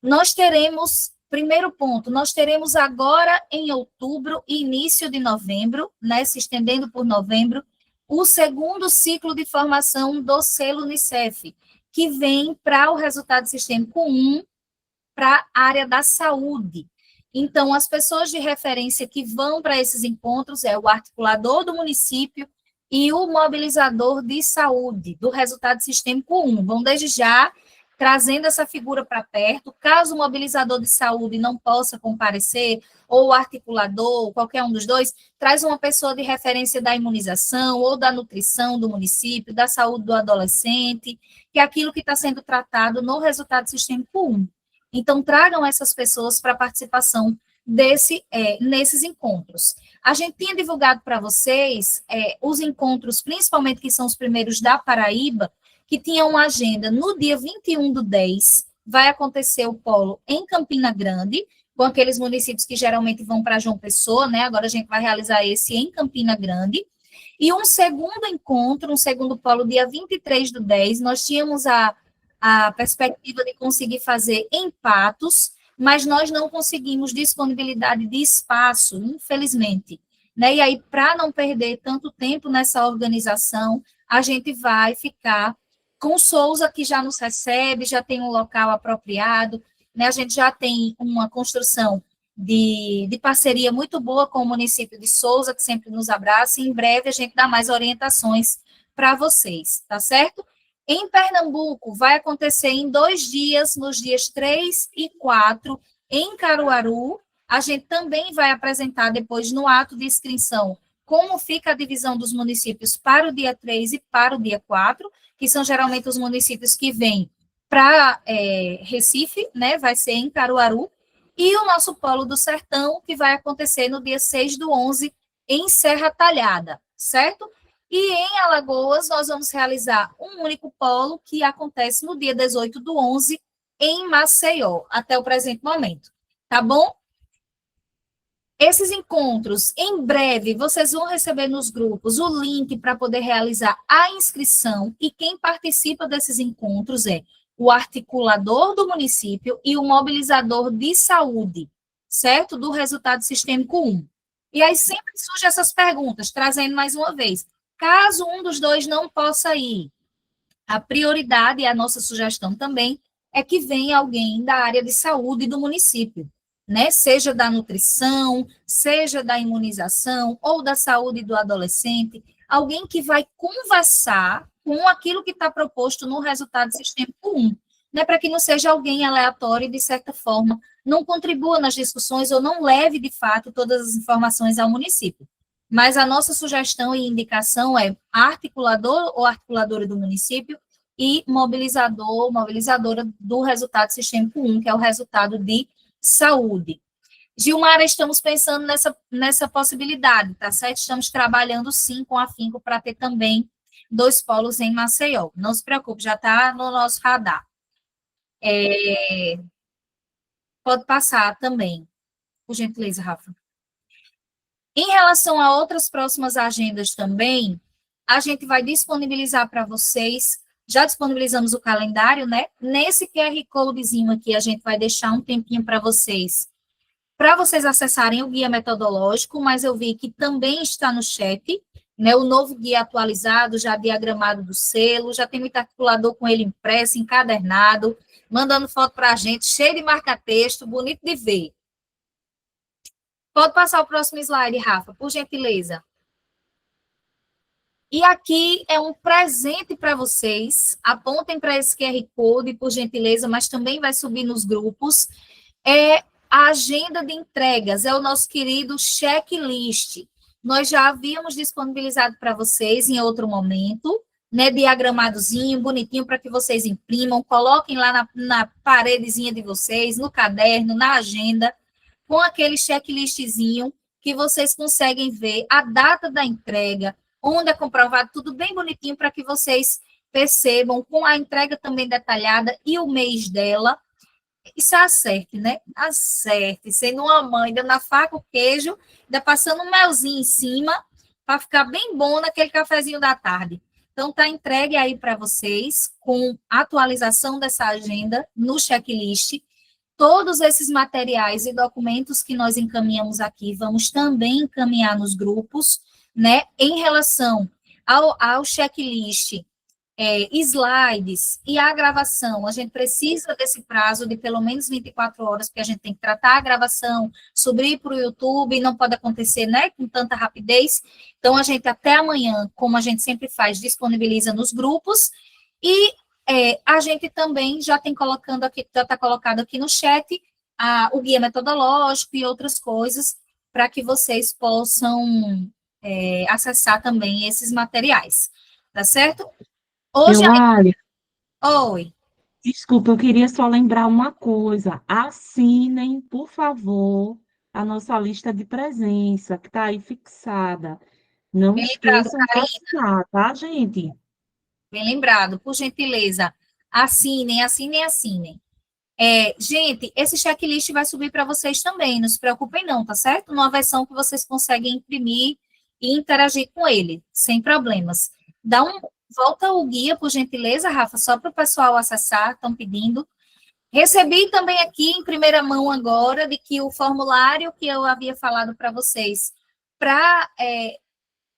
Nós teremos, primeiro ponto, nós teremos agora em outubro e início de novembro, né, se estendendo por novembro, o segundo ciclo de formação do selo Unicef, que vem para o resultado sistêmico 1, para a área da saúde. Então, as pessoas de referência que vão para esses encontros é o articulador do município e o mobilizador de saúde, do resultado sistêmico 1. Vão desde já trazendo essa figura para perto, caso o mobilizador de saúde não possa comparecer, ou o articulador, ou qualquer um dos dois, traz uma pessoa de referência da imunização, ou da nutrição do município, da saúde do adolescente, que é aquilo que está sendo tratado no resultado sistêmico 1. Então, tragam essas pessoas para a participação nesses encontros. A gente tinha divulgado para vocês os encontros, principalmente que são os primeiros da Paraíba, que tinha uma agenda no dia 21/10, vai acontecer o polo em Campina Grande, com aqueles municípios que geralmente vão para João Pessoa, né? Agora a gente vai realizar esse em Campina Grande. E um segundo encontro, um segundo polo, dia 23/10, nós tínhamos a perspectiva de conseguir fazer em Patos, mas nós não conseguimos disponibilidade de espaço, infelizmente. Né? E aí, para não perder tanto tempo nessa organização, a gente vai ficar com Souza, que já nos recebe, já tem um local apropriado, né? A gente já tem uma construção de parceria muito boa com o município de Souza, que sempre nos abraça, e em breve a gente dá mais orientações para vocês, tá certo? Em Pernambuco, vai acontecer em 2 dias, nos dias 3 e 4, em Caruaru. A gente também vai apresentar depois no ato de inscrição como fica a divisão dos municípios para o dia 3 e para o dia 4, que são geralmente os municípios que vêm para Recife, né, vai ser em Caruaru, e o nosso Polo do Sertão, que vai acontecer no dia 6/11, em Serra Talhada, certo? E em Alagoas, nós vamos realizar um único polo, que acontece no dia 18/11, em Maceió, até o presente momento, tá bom? Esses encontros, em breve, vocês vão receber nos grupos o link para poder realizar a inscrição, e quem participa desses encontros é o articulador do município e o mobilizador de saúde, certo? Do resultado sistêmico 1. E aí sempre surgem essas perguntas, trazendo mais uma vez, caso um dos dois não possa ir, a prioridade e a nossa sugestão também é que venha alguém da área de saúde do município, né? Seja da nutrição, seja da imunização ou da saúde do adolescente, alguém que vai conversar com aquilo que está proposto no resultado sistêmico 1, né? Para que não seja alguém aleatório e, de certa forma, não contribua nas discussões ou não leve, de fato, todas as informações ao município. Mas a nossa sugestão e indicação é articulador ou articuladora do município e mobilizador, mobilizadora do resultado sistêmico 1, que é o resultado de saúde. Gilmara, estamos pensando nessa possibilidade, tá certo? Estamos trabalhando, sim, com afinco para ter também 2 polos em Maceió. Não se preocupe, já está no nosso radar. Pode passar também, por gentileza, Rafa. Em relação a outras próximas agendas também, a gente vai disponibilizar para vocês, já disponibilizamos o calendário, né? Nesse QR Codezinho aqui, a gente vai deixar um tempinho para vocês acessarem o guia metodológico, mas eu vi que também está no chat, né, o novo guia atualizado, já diagramado do selo, já tem muito articulador com ele impresso, encadernado, mandando foto para a gente, cheio de marca-texto, bonito de ver. Pode passar o próximo slide, Rafa, por gentileza. E aqui é um presente para vocês. Apontem para esse QR Code, por gentileza, mas também vai subir nos grupos. É a agenda de entregas, é o nosso querido checklist. Nós já havíamos disponibilizado para vocês em outro momento, né, diagramadozinho, bonitinho, para que vocês imprimam, coloquem lá na paredezinha de vocês, no caderno, na agenda, com aquele checklistzinho que vocês conseguem ver a data da entrega, onde é comprovado, tudo bem bonitinho para que vocês percebam, com a entrega também detalhada e o mês dela. Isso acerte, né? Acerte, sendo uma mãe, dando a faca, o queijo, ainda passando um melzinho em cima, para ficar bem bom naquele cafezinho da tarde. Então, tá entregue aí para vocês, com atualização dessa agenda no checklist. Todos esses materiais e documentos que nós encaminhamos aqui, vamos também encaminhar nos grupos, né, em relação ao checklist, slides e a gravação. A gente precisa desse prazo de pelo menos 24 horas, porque a gente tem que tratar a gravação, subir para o YouTube, não pode acontecer, né, com tanta rapidez. Então, a gente até amanhã, como a gente sempre faz, disponibiliza nos grupos, e a gente também já tem colocando aqui, já está colocado aqui no chat, o guia metodológico e outras coisas, para que vocês possam acessar também esses materiais, tá certo? Hoje Eulália, Oi. desculpa, eu queria só lembrar uma coisa. Assinem, por favor, a nossa lista de presença, que está aí fixada. Não Bem lembrado, esqueçam de assinar, tá, gente? Bem lembrado, por gentileza, assinem, assinem, assinem. Gente, esse checklist vai subir para vocês também, não se preocupem não, tá certo? Numa versão que vocês conseguem imprimir e interagir com ele, sem problemas. Volta o guia, por gentileza, Rafa, só para o pessoal acessar, estão pedindo. Recebi também aqui, em primeira mão agora, de que o formulário que eu havia falado para vocês, para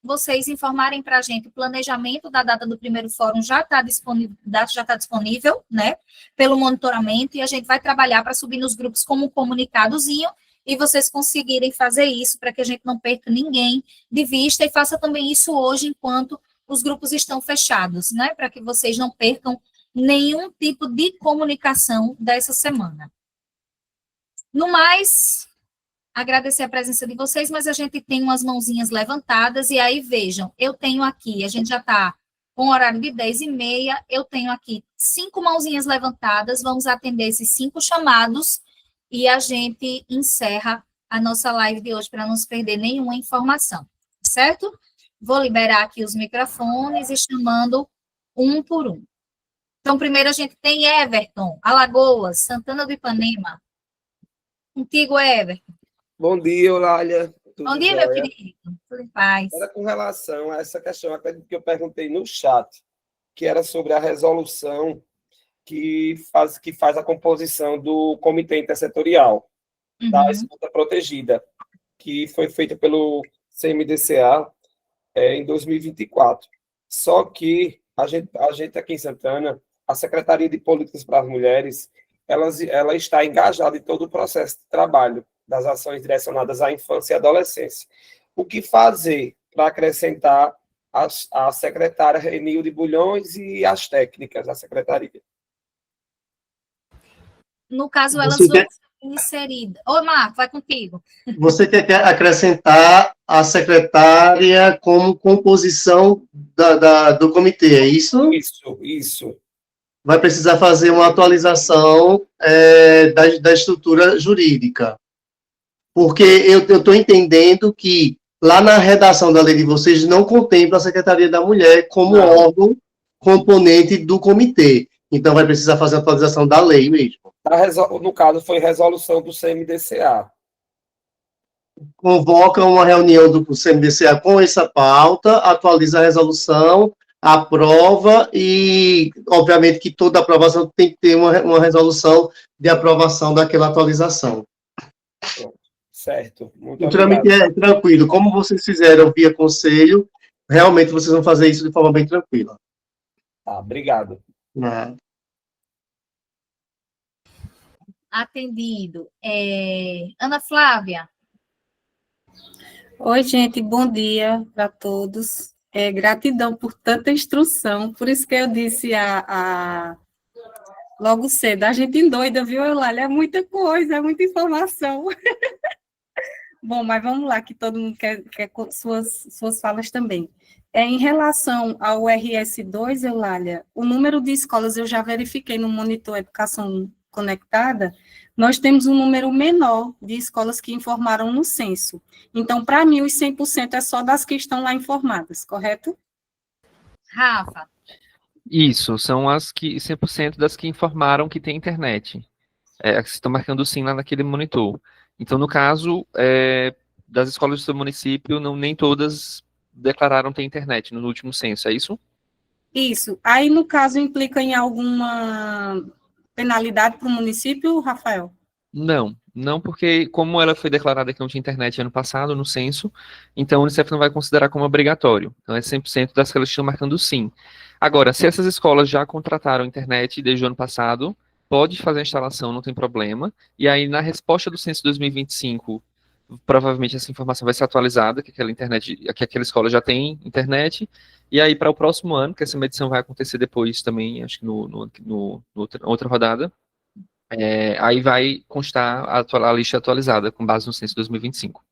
vocês informarem para a gente o planejamento da data do primeiro fórum já está disponível, né, pelo monitoramento, e a gente vai trabalhar para subir nos grupos como um comunicadozinho, e vocês conseguirem fazer isso para que a gente não perca ninguém de vista, e faça também isso hoje, enquanto os grupos estão fechados, né, para que vocês não percam nenhum tipo de comunicação dessa semana. No mais, agradecer a presença de vocês, mas a gente tem umas mãozinhas levantadas, e aí vejam, eu tenho aqui, a gente já está com horário de 10h30, eu tenho aqui 5 mãozinhas levantadas, vamos atender esses 5 chamados, e a gente encerra a nossa live de hoje, para não se perder nenhuma informação, certo? Vou liberar aqui os microfones e chamando um por um. Então, primeiro a gente tem Everton, Alagoas, Santana do Ipanema. Contigo, Everton. Bom dia, Eulália. Bom dia, meu querido. Tudo em paz. Era com relação a essa questão, acredito que eu perguntei no chat, que era sobre a resolução que faz a composição do Comitê Intersetorial da Escuta Protegida, que foi feita pelo CMDCA em 2024. Só que a gente aqui em Santana, a Secretaria de Políticas para as Mulheres, ela está engajada em todo o processo de trabalho das ações direcionadas à infância e adolescência. O que fazer para acrescentar a secretária Renilde Bulhões e as técnicas da secretaria? No caso, elas vão ser inseridas. Ô, Marco, vai contigo. Você quer acrescentar a secretária como composição do comitê, é isso? Isso. Vai precisar fazer uma atualização da estrutura jurídica. Porque eu estou entendendo que lá na redação da lei de vocês não contempla a Secretaria da Mulher como órgão componente do comitê. Então, vai precisar fazer a atualização da lei mesmo. No caso, foi resolução do CMDCA. Convoca uma reunião do CMDCA com essa pauta, atualiza a resolução, aprova e, obviamente, que toda aprovação tem que ter uma resolução de aprovação daquela atualização. Certo. Muito o trâmite é tranquilo. Como vocês fizeram via conselho, realmente vocês vão fazer isso de forma bem tranquila. Tá, obrigado. Né? Atendido. Ana Flávia, Oi, gente, bom dia para todos. Gratidão por tanta instrução, por isso que eu disse logo cedo, a gente endoida, viu, Eulália? É muita coisa, é muita informação. Bom, mas vamos lá, que todo mundo quer suas falas também. Em relação ao RS2, Eulália, o número de escolas eu já verifiquei no Monitor Educação Conectada, nós temos um número menor de escolas que informaram no censo. Então, para mim, os 100% é só das que estão lá informadas, correto? Rafa, Isso, são as que 100% das que informaram que tem internet. As que estão marcando sim lá naquele monitor. Então, no caso, das escolas do seu município, nem todas declararam ter internet no último censo, é isso? Isso. Aí, no caso, implica em alguma penalidade para o município, Rafael? Não, porque como ela foi declarada que não tinha internet ano passado, no censo, então o Unicef não vai considerar como obrigatório. Então é 100% das que elas estão marcando sim. Agora, se essas escolas já contrataram internet desde o ano passado, pode fazer a instalação, não tem problema. E aí, na resposta do censo 2025, provavelmente essa informação vai ser atualizada, que aquela escola já tem internet. E aí, para o próximo ano, que essa medição vai acontecer depois também, acho que outra rodada, aí vai constar a lista atualizada, com base no censo 2025.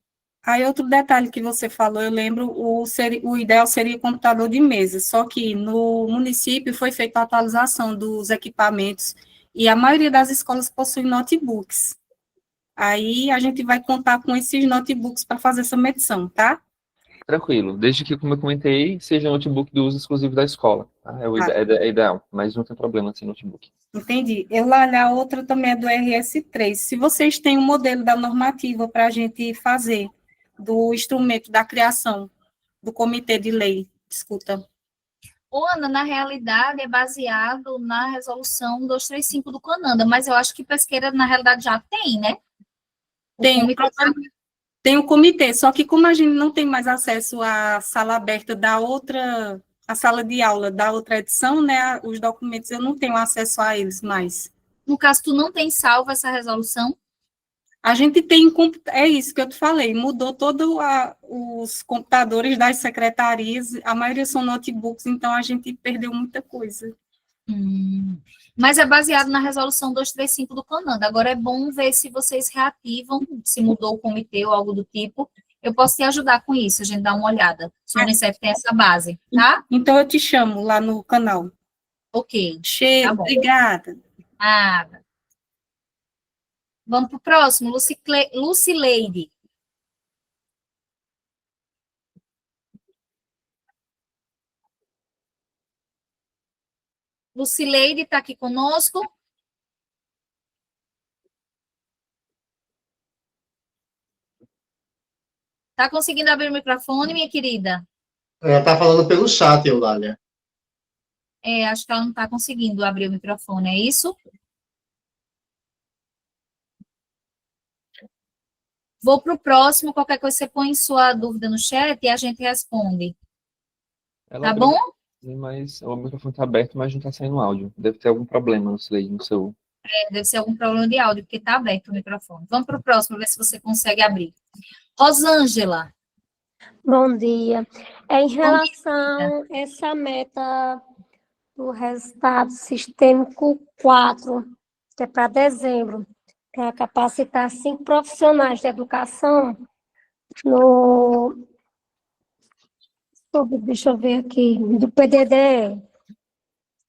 Aí, outro detalhe que você falou, eu lembro, o ideal seria computador de mesa, só que no município foi feita a atualização dos equipamentos e a maioria das escolas possui notebooks. Aí, a gente vai contar com esses notebooks para fazer essa medição, tá? Tranquilo, desde que, como eu comentei, seja notebook do uso exclusivo da escola. Tá? É ideal, mas não tem problema sem notebook. Entendi. A outra também é do RS3. Se vocês têm um modelo da normativa para a gente fazer, do instrumento da criação do comitê de lei, escuta. Ana, na realidade, é baseado na resolução 235 do CONANDA, mas eu acho que Pesqueira, na realidade, já tem, né? Tem o comitê, só que como a gente não tem mais acesso à sala aberta a sala de aula da outra edição, né, os documentos eu não tenho acesso a eles mais. No caso, tu não tem salvo essa resolução? A gente tem, é isso que eu te falei, mudou todos os computadores das secretarias, a maioria são notebooks, então a gente perdeu muita coisa. Mas é baseado na resolução 235 do CONANDA. Agora é bom ver se vocês reativam, se mudou o comitê ou algo do tipo. Eu posso te ajudar com isso, a gente dá uma olhada. Se o Unicef tem essa base, tá? Então eu te chamo lá no canal. Ok. Cheiro, tá bom. Obrigada. Nada. Vamos para o próximo, Lucileide. Lucileide está aqui conosco. Está conseguindo abrir o microfone, minha querida? Ela está falando pelo chat, Eulália. Acho que ela não está conseguindo abrir o microfone, é isso? Vou para o próximo, qualquer coisa você põe sua dúvida no chat e a gente responde. Tá bom? Mas o microfone está aberto, mas não está saindo áudio. Deve ter algum problema no seu... Deve ser algum problema de áudio, porque está aberto o microfone. Vamos para o próximo, ver se você consegue abrir. Rosângela. Bom dia. Em relação a essa meta do resultado sistêmico 4, que é para dezembro, para capacitar 5 profissionais de educação deixa eu ver aqui, do PDD.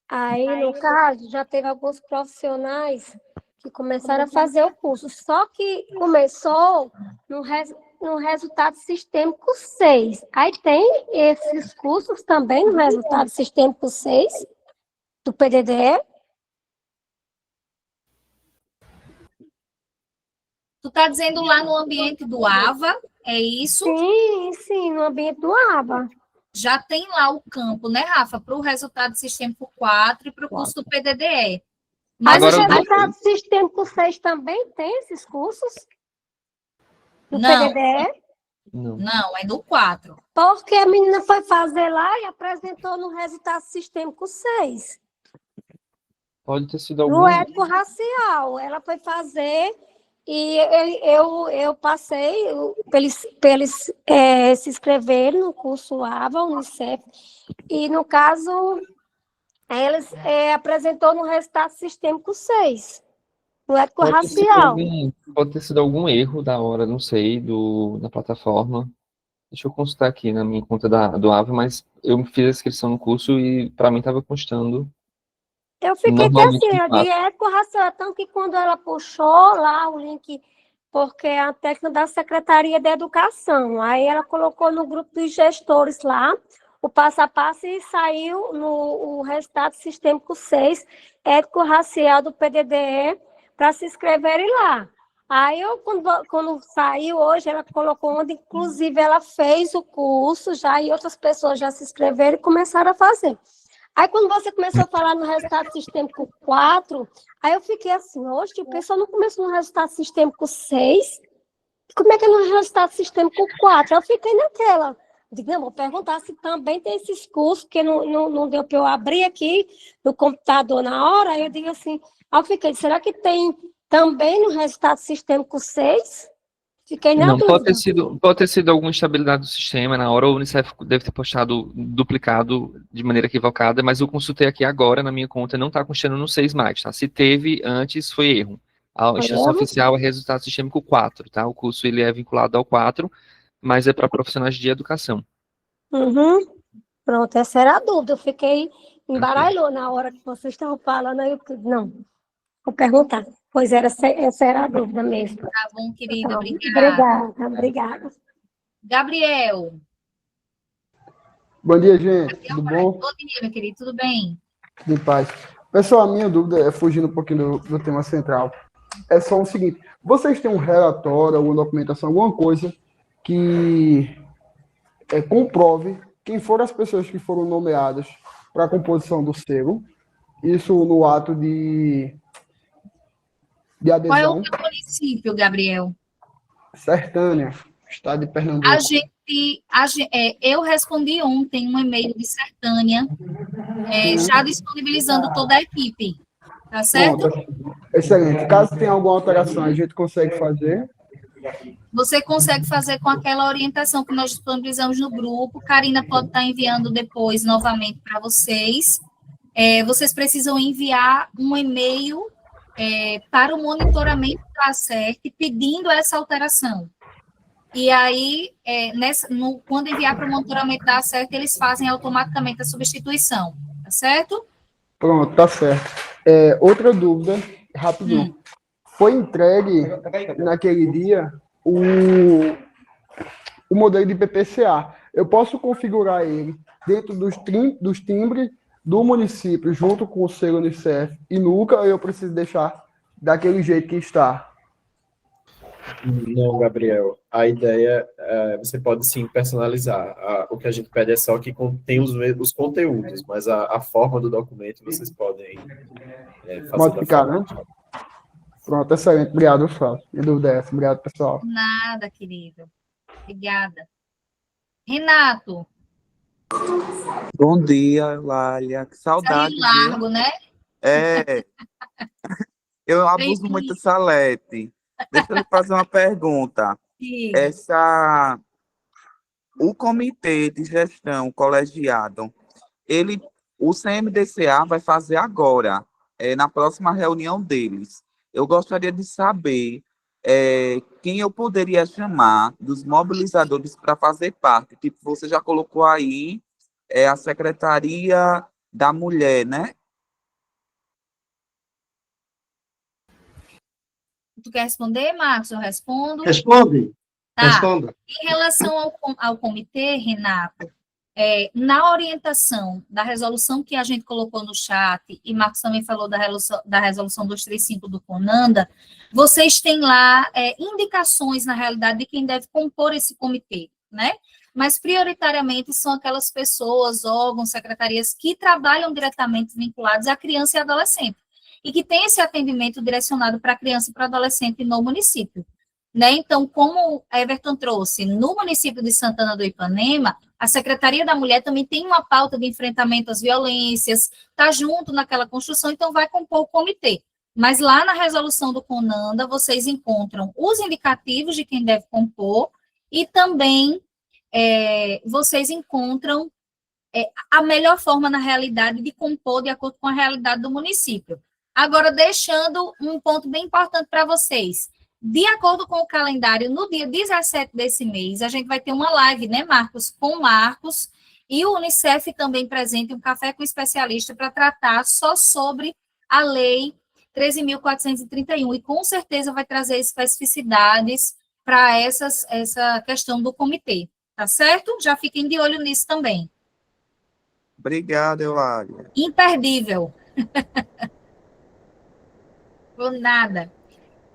Aí, no caso, já teve alguns profissionais que começaram a fazer o curso, só que começou no resultado sistêmico 6. Aí tem esses cursos também no resultado sistêmico 6, do PDD. Tu está dizendo lá no ambiente do AVA, é isso? Sim, no ambiente do AVA. Já tem lá o campo, né, Rafa, para o resultado sistêmico 4 e para o curso do PDDE. Mas agora, o resultado sistêmico 6 também tem esses cursos? Do não, PDDE? Não. Não, é no 4. Porque a menina foi fazer lá e apresentou no resultado sistêmico 6. Pode ter sido No algum. étnico-racial. Ela foi fazer e eu passei para eles se inscreverem no curso AVA, Unicef. E, no caso, eles apresentou no resultado sistêmico 6. No étnico-racial. Pode ter sido algum erro da hora, não sei, na plataforma. Deixa eu consultar aqui na minha conta do AVE, mas eu fiz a inscrição no curso e para mim estava constando Eu fiquei que normalmente assim, no eu de 4. étnico-racial, tanto que quando ela puxou lá o link, porque é a técnica da Secretaria de Educação, aí ela colocou no grupo dos gestores lá, o passo a passo e saiu o resultado sistêmico 6, étnico-racial do PDDE, para se inscreverem lá. Aí, quando saiu hoje, ela colocou onde, inclusive, ela fez o curso já, e outras pessoas já se inscreveram e começaram a fazer. Aí, quando você começou a falar no resultado sistêmico 4, aí eu fiquei assim, hoje o pessoal não começou no resultado sistêmico 6, como é que é no resultado sistêmico 4? Eu fiquei naquela. Eu digo, não, vou perguntar se também tem esses cursos, porque não deu para eu abrir aqui no computador na hora, aí eu digo assim, aí eu fiquei, será que tem também no resultado sistêmico 6? Fiquei na Não, dúvida. pode ter sido alguma instabilidade do sistema na hora, o Unicef deve ter postado duplicado de maneira equivocada, mas eu consultei aqui agora na minha conta, não está constando no 6 mais, tá? Se teve antes, foi erro. A instrução oficial é resultado sistêmico 4, tá? O curso ele é vinculado ao 4, mas é para profissionais de educação. Uhum. Pronto, essa era a dúvida. Eu fiquei embaralhou na hora que vocês estavam falando, aí eu não, vou perguntar. Pois essa era a dúvida mesmo. Tá bom, querida, Então, obrigada. obrigada. Gabriel. Bom dia, gente. Tudo bom? Bom dia, meu querido, tudo bem? Tudo em paz. Pessoal, a minha dúvida é, fugindo um pouquinho do tema central, é só o seguinte: vocês têm um relatório, alguma documentação, alguma coisa que comprove quem foram as pessoas que foram nomeadas para a composição do selo? Isso no ato de adesão. Qual é o teu município, Gabriel? Sertânia, estado de Pernambuco. Eu respondi ontem um e-mail de Sertânia, já disponibilizando toda a equipe, tá certo? Pronto. Excelente. Caso tenha alguma alteração, a gente consegue fazer. Você consegue fazer com aquela orientação que nós disponibilizamos no grupo. Karina pode estar enviando depois novamente para vocês. Vocês precisam enviar um e-mail para o monitoramento da ACERT pedindo essa alteração. E aí, quando enviar para o monitoramento da ACERT, eles fazem automaticamente a substituição, tá certo? Pronto, tá certo. Outra dúvida, rapidinho. Foi entregue naquele dia o modelo de PPCA. Eu posso configurar ele dentro dos timbres do município, junto com o selo Unicef e NUCA, ou eu preciso deixar daquele jeito que está? Não, Gabriel. A ideia você pode sim personalizar. O que a gente pede é só que contém os conteúdos, mas a forma do documento vocês podem fazer modificar, né? Pronto, excelente. Obrigado, Flávio. Minha dúvida é essa. Obrigado, pessoal. Nada, querido. Obrigada. Renato. Bom dia, Lália. Que saudade. Saiu largo, né? Eu abuso muito dessa Salete. Deixa eu lhe fazer uma pergunta. Sim. O comitê de gestão colegiado, o CMDCA vai fazer agora, na próxima reunião deles. Eu gostaria de saber quem eu poderia chamar dos mobilizadores para fazer parte. Tipo, você já colocou aí a Secretaria da Mulher, né? Tu quer responder, Marcos? Eu respondo. Responde. Tá. Responda. Em relação ao comitê, Renato, na orientação da resolução que a gente colocou no chat, e Marcos também falou da resolução 235 do CONANDA, vocês têm lá indicações, na realidade, de quem deve compor esse comitê, né? Mas, prioritariamente, são aquelas pessoas, órgãos, secretarias que trabalham diretamente vinculados à criança e adolescente, e que tem esse atendimento direcionado para criança e para adolescente no município. né? Então, como a Everton trouxe, no município de Santana do Ipanema, a Secretaria da Mulher também tem uma pauta de enfrentamento às violências, está junto naquela construção, então vai compor o comitê. Mas lá na resolução do CONANDA, vocês encontram os indicativos de quem deve compor e também vocês encontram a melhor forma, na realidade, de compor de acordo com a realidade do município. Agora, deixando um ponto bem importante para vocês. De acordo com o calendário, no dia 17 desse mês, a gente vai ter uma live, né, Marcos? Com o Marcos e o Unicef também presente, um café com especialista para tratar só sobre a lei 13.431, e com certeza vai trazer especificidades para essa questão do comitê, tá certo? Já fiquem de olho nisso também. Obrigado, Eulália. Imperdível. Por nada.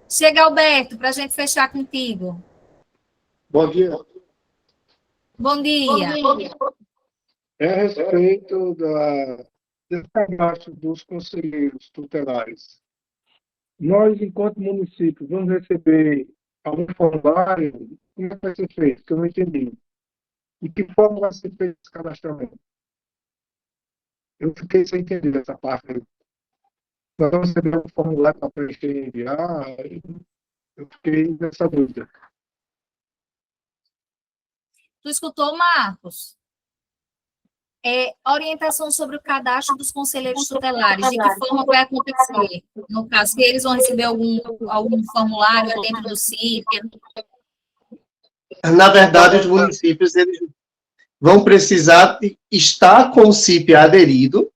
Chega, Alberto, para a gente fechar contigo. Bom dia. Bom dia. É a respeito desse cadastro dos conselheiros tutelares. Nós, enquanto município, vamos receber algum formulário? Como é que vai ser feito? Que eu não entendi. E que forma vai ser feito esse cadastramento? Eu fiquei sem entender essa parte aí. Nós vamos receber um formulário para preencher e enviar. Eu fiquei nessa dúvida. Tu escutou, Marcos? Orientação sobre o cadastro dos conselheiros tutelares, de que forma vai acontecer? No caso, se eles vão receber algum formulário dentro do CIP? Na verdade, os municípios eles vão precisar estar com o CIP aderido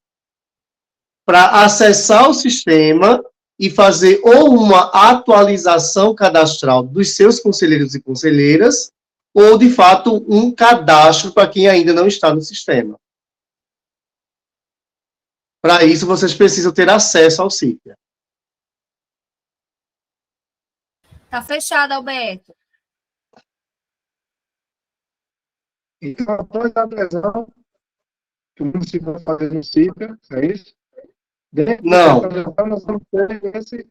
para acessar o sistema e fazer ou uma atualização cadastral dos seus conselheiros e conselheiras, ou, de fato, um cadastro para quem ainda não está no sistema. Para isso, vocês precisam ter acesso ao CIP. Está fechado, Alberto. Então, após a adesão, que o município vai fazer no CIP, é isso? Não. Nós vamos ter esse...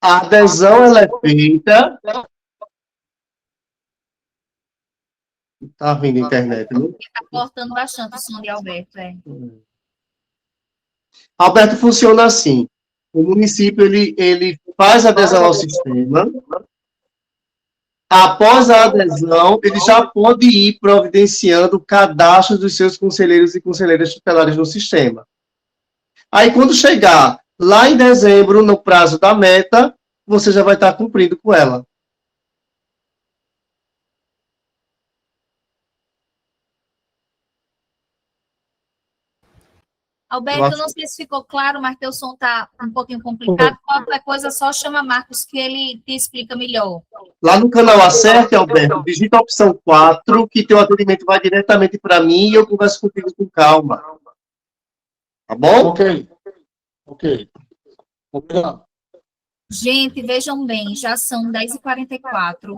A adesão ela é feita... Está vindo a internet, não? Está cortando bastante o som de Alberto, Alberto, funciona assim. O município, ele faz a adesão ao sistema. Após a adesão, ele já pode ir providenciando o cadastro dos seus conselheiros e conselheiras tutelares no sistema. Aí, quando chegar lá em dezembro, no prazo da meta, você já vai estar cumprindo com ela. Alberto, não sei se ficou claro, mas teu som está um pouquinho complicado. Qualquer coisa, só chama Marcos, que ele te explica melhor. Lá no canal Acerte, Alberto, digita a opção 4, que teu atendimento vai diretamente para mim e eu converso contigo com calma. Tá bom? Ok. Obrigado. Gente, vejam bem, já são 10h44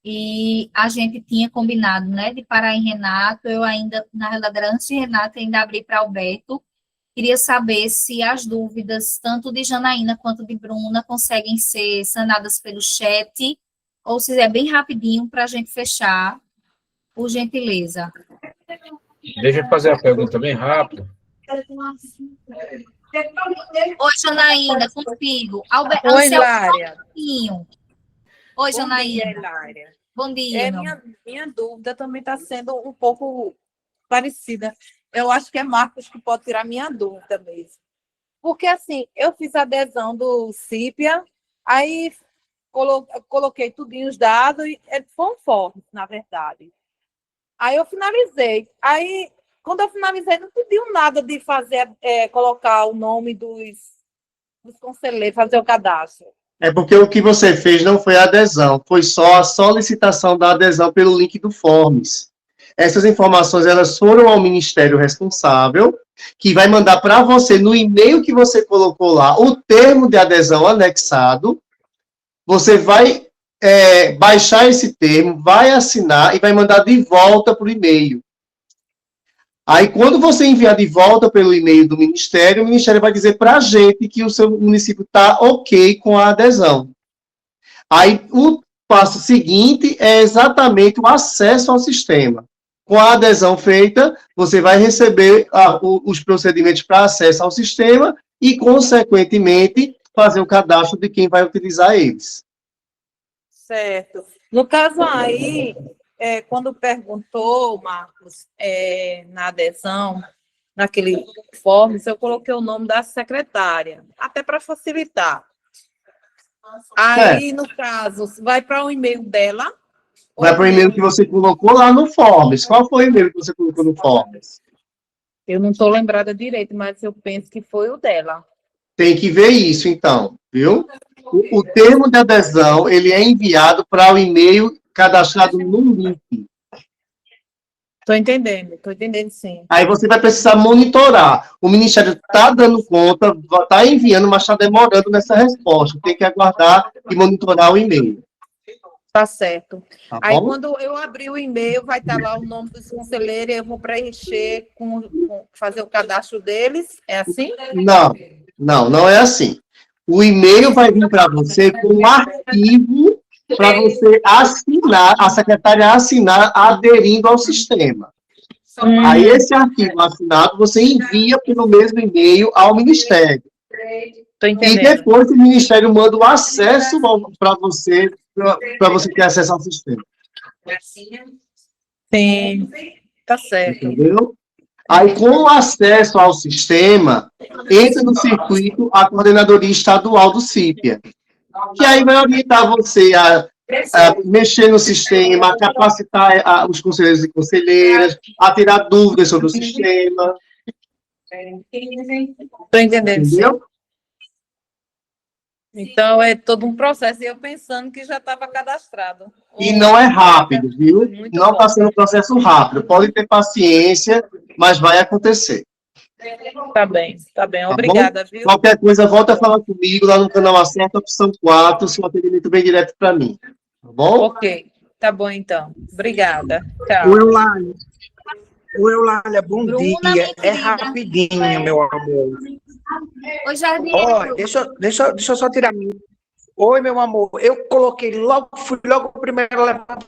e a gente tinha combinado, né, de parar em Renato. Eu ainda, na realidade, antes de Renato, ainda abri para Alberto. Queria saber se as dúvidas, tanto de Janaína quanto de Bruna, conseguem ser sanadas pelo chat, ou se é bem rapidinho para a gente fechar, por gentileza. Deixa eu fazer a pergunta bem rápido. Oi, Janaína, contigo. Oi, Lária. Oi, Bom Janaína. dia, Lária. Bom dia. Minha dúvida também está sendo um pouco parecida. Eu acho que é Marcos que pode tirar minha dúvida mesmo. Porque, assim, eu fiz a adesão do CIPIA, aí coloquei tudinho os dados, e foi um forno, na verdade. Aí eu finalizei. Aí, quando eu finalizei, não pediu nada de fazer, colocar o nome dos conselheiros, fazer o cadastro. É porque o que você fez não foi a adesão, foi só a solicitação da adesão pelo link do Forms. Essas informações, elas foram ao ministério responsável, que vai mandar para você, no e-mail que você colocou lá, o termo de adesão anexado. Você vai baixar esse termo, vai assinar e vai mandar de volta para o e-mail. Aí, quando você enviar de volta pelo e-mail do Ministério, o Ministério vai dizer para a gente que o seu município está ok com a adesão. Aí, o passo seguinte é exatamente o acesso ao sistema. Com a adesão feita, você vai receber os procedimentos para acesso ao sistema e, consequentemente, fazer o cadastro de quem vai utilizar eles. Certo. No caso aí, quando perguntou, Marcos, na adesão, naquele form, eu coloquei o nome da secretária, até para facilitar. Aí, no caso, vai para o e-mail dela? Vai para o e-mail que você colocou lá no Forms. Qual foi o e-mail que você colocou no Forms? Eu não estou lembrada direito, mas eu penso que foi o dela. Tem que ver isso, então, viu? O termo de adesão, ele é enviado para o e-mail cadastrado no link. Estou entendendo sim. Aí você vai precisar monitorar. O Ministério está dando conta, está enviando, mas está demorando nessa resposta. Tem que aguardar e monitorar o e-mail. Tá certo. Tá Aí, bom? quando eu abrir o e-mail, vai estar lá o nome dos conselheiros, eu vou preencher, fazer o cadastro deles, é assim? Não é assim. O e-mail vai vir para você com um arquivo para você assinar, a secretária assinar aderindo ao sistema. Aí, esse arquivo assinado, você envia pelo mesmo e-mail ao Ministério. E depois o Ministério manda o acesso para você ter acesso ao sistema. Sim, tá certo. Entendeu? Aí, com o acesso ao sistema, entra no circuito a coordenadoria estadual do CIPIA, que aí vai orientar você a mexer no sistema, a capacitar os conselheiros e conselheiras, a tirar dúvidas sobre o sistema. Estou entendendo, entendeu? sim. Então, é todo um processo, e eu pensando que já estava cadastrado. E não é rápido, viu? Não está sendo um processo rápido. Pode ter paciência, mas vai acontecer. Tá bem. Tá Obrigada, bom? viu? Qualquer coisa, volta a falar comigo lá no canal Acerta, opção 4, seu atendimento bem direto para mim. Tá bom? Ok, tá bom então. Obrigada. Tchau. Oi, Eulália, bom Bruna, dia. minha É querida. rapidinho, meu amor. Oi, Jardim. Ó, deixa eu só tirar. Oi, meu amor. Eu coloquei logo, fui logo o primeiro a levar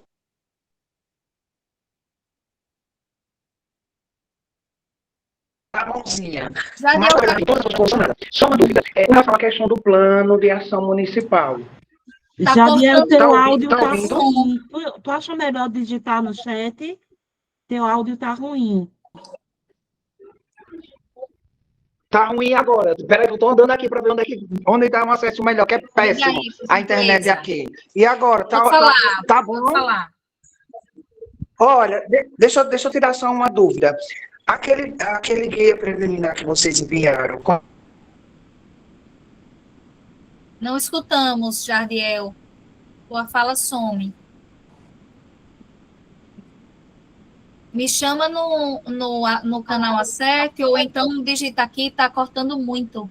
a mãozinha. Mas, só uma dúvida. Com relação à questão do plano de ação municipal. Jadiel, teu Tá áudio ouvindo? tá ruim. Tu acha melhor digitar no chat? Teu áudio tá ruim. Tá ruim agora. Peraí, eu tô andando aqui para ver onde tá um acesso melhor, que é péssimo a internet aqui. E agora? Tá bom? Pode falar. Olha, deixa eu tirar só uma dúvida. Aquele guia preliminar que vocês enviaram, Não escutamos, Jardiel. Tua fala some. Me chama no canal A7 ou então digita aqui, está cortando muito.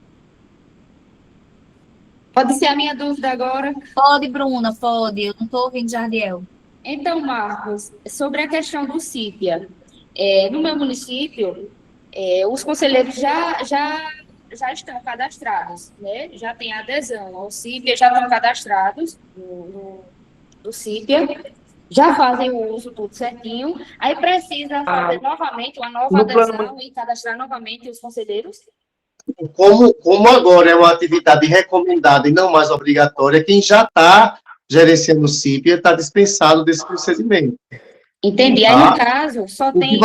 Pode ser a minha dúvida agora? Pode, Bruna, pode. Eu não estou ouvindo, Jardiel. Então, Marcos, sobre a questão do CIPIA, no meu município, os conselheiros já estão cadastrados, né? Já tem adesão ao CIPIA, já estão cadastrados do CIPIA. Já fazem o uso tudo certinho, aí precisa fazer novamente uma nova adesão e cadastrar novamente os conselheiros? Como agora é uma atividade recomendada e não mais obrigatória, quem já está gerenciando o CIPIA está dispensado desse procedimento. Entendi. Aí, no caso, só tem...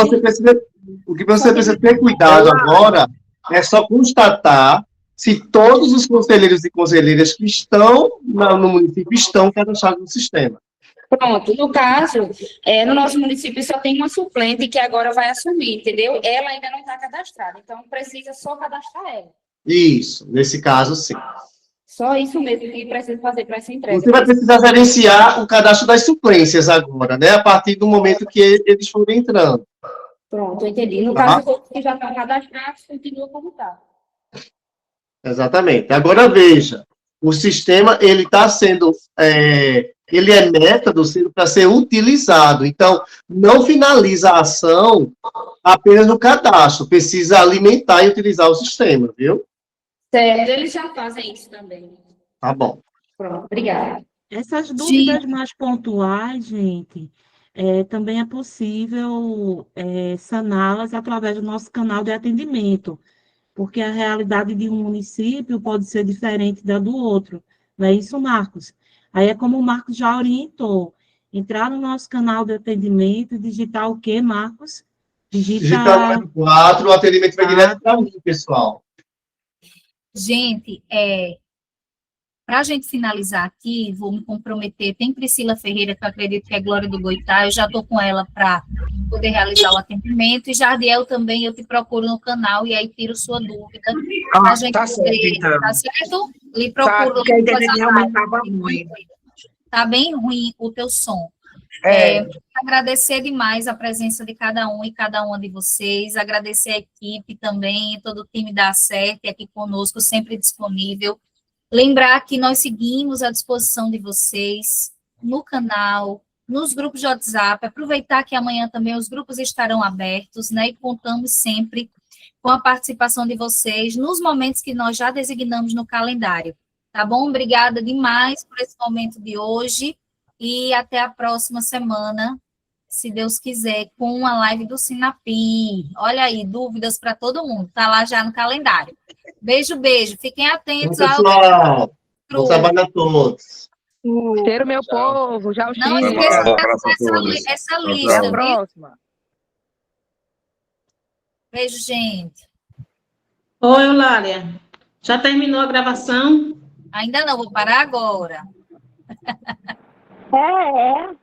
O que você precisa ter cuidado agora é só constatar se todos os conselheiros e conselheiras que estão no município estão cadastrados no sistema. Pronto, no caso, no nosso município só tem uma suplente que agora vai assumir, entendeu? Ela ainda não está cadastrada, então precisa só cadastrar ela. Isso, nesse caso, sim. Só isso mesmo que precisa fazer para essa entrega. Você vai precisar gerenciar o cadastro das suplências agora, né? A partir do momento que eles forem entrando. Pronto, entendi. No caso, os que já estão cadastrados, continua como está. Exatamente. Agora, veja, o sistema, ele está sendo... ele é método para ser utilizado. Então, não finaliza a ação apenas no cadastro. Precisa alimentar e utilizar o sistema, viu? Certo, eles já fazem isso também. Tá bom. Pronto, obrigada. Essas dúvidas mais pontuais, gente, também é possível saná-las através do nosso canal de atendimento, porque a realidade de um município pode ser diferente da do outro, não é isso, Marcos? Aí é como o Marcos já orientou, entrar no nosso canal de atendimento e digitar o quê, Marcos? Digitar o número 4, o atendimento vai direto para mim, pessoal. Gente, para a gente finalizar aqui, vou me comprometer, tem Priscila Ferreira, que eu acredito que é Glória do Goitá, eu já estou com ela para poder realizar o atendimento, e Jardiel também, eu te procuro no canal, e aí tiro sua dúvida, para a gente tá poder, certo, então. tá certo? Lhe procuro. Porque a internet realmente estava ruim. Tá bem ruim o teu som. Agradecer demais a presença de cada um e cada uma de vocês, agradecer a equipe também, todo o time da ACERT aqui conosco, sempre disponível. Lembrar que nós seguimos à disposição de vocês no canal, nos grupos de WhatsApp, aproveitar que amanhã também os grupos estarão abertos, né, e contamos sempre com a participação de vocês nos momentos que nós já designamos no calendário, tá bom? Obrigada demais por esse momento de hoje, e até a próxima semana, se Deus quiser, com a live do Sinapim. Olha aí, dúvidas para todo mundo, tá lá já no calendário. Beijo, beijo. Fiquem atentos. Pessoal, bom trabalho a todos. Cheiro, meu povo. Já o Não Chile. esqueça essa lista. Até a próxima. Beijo, gente. Oi, Eulália. Já terminou a gravação? Ainda não, vou parar agora. É.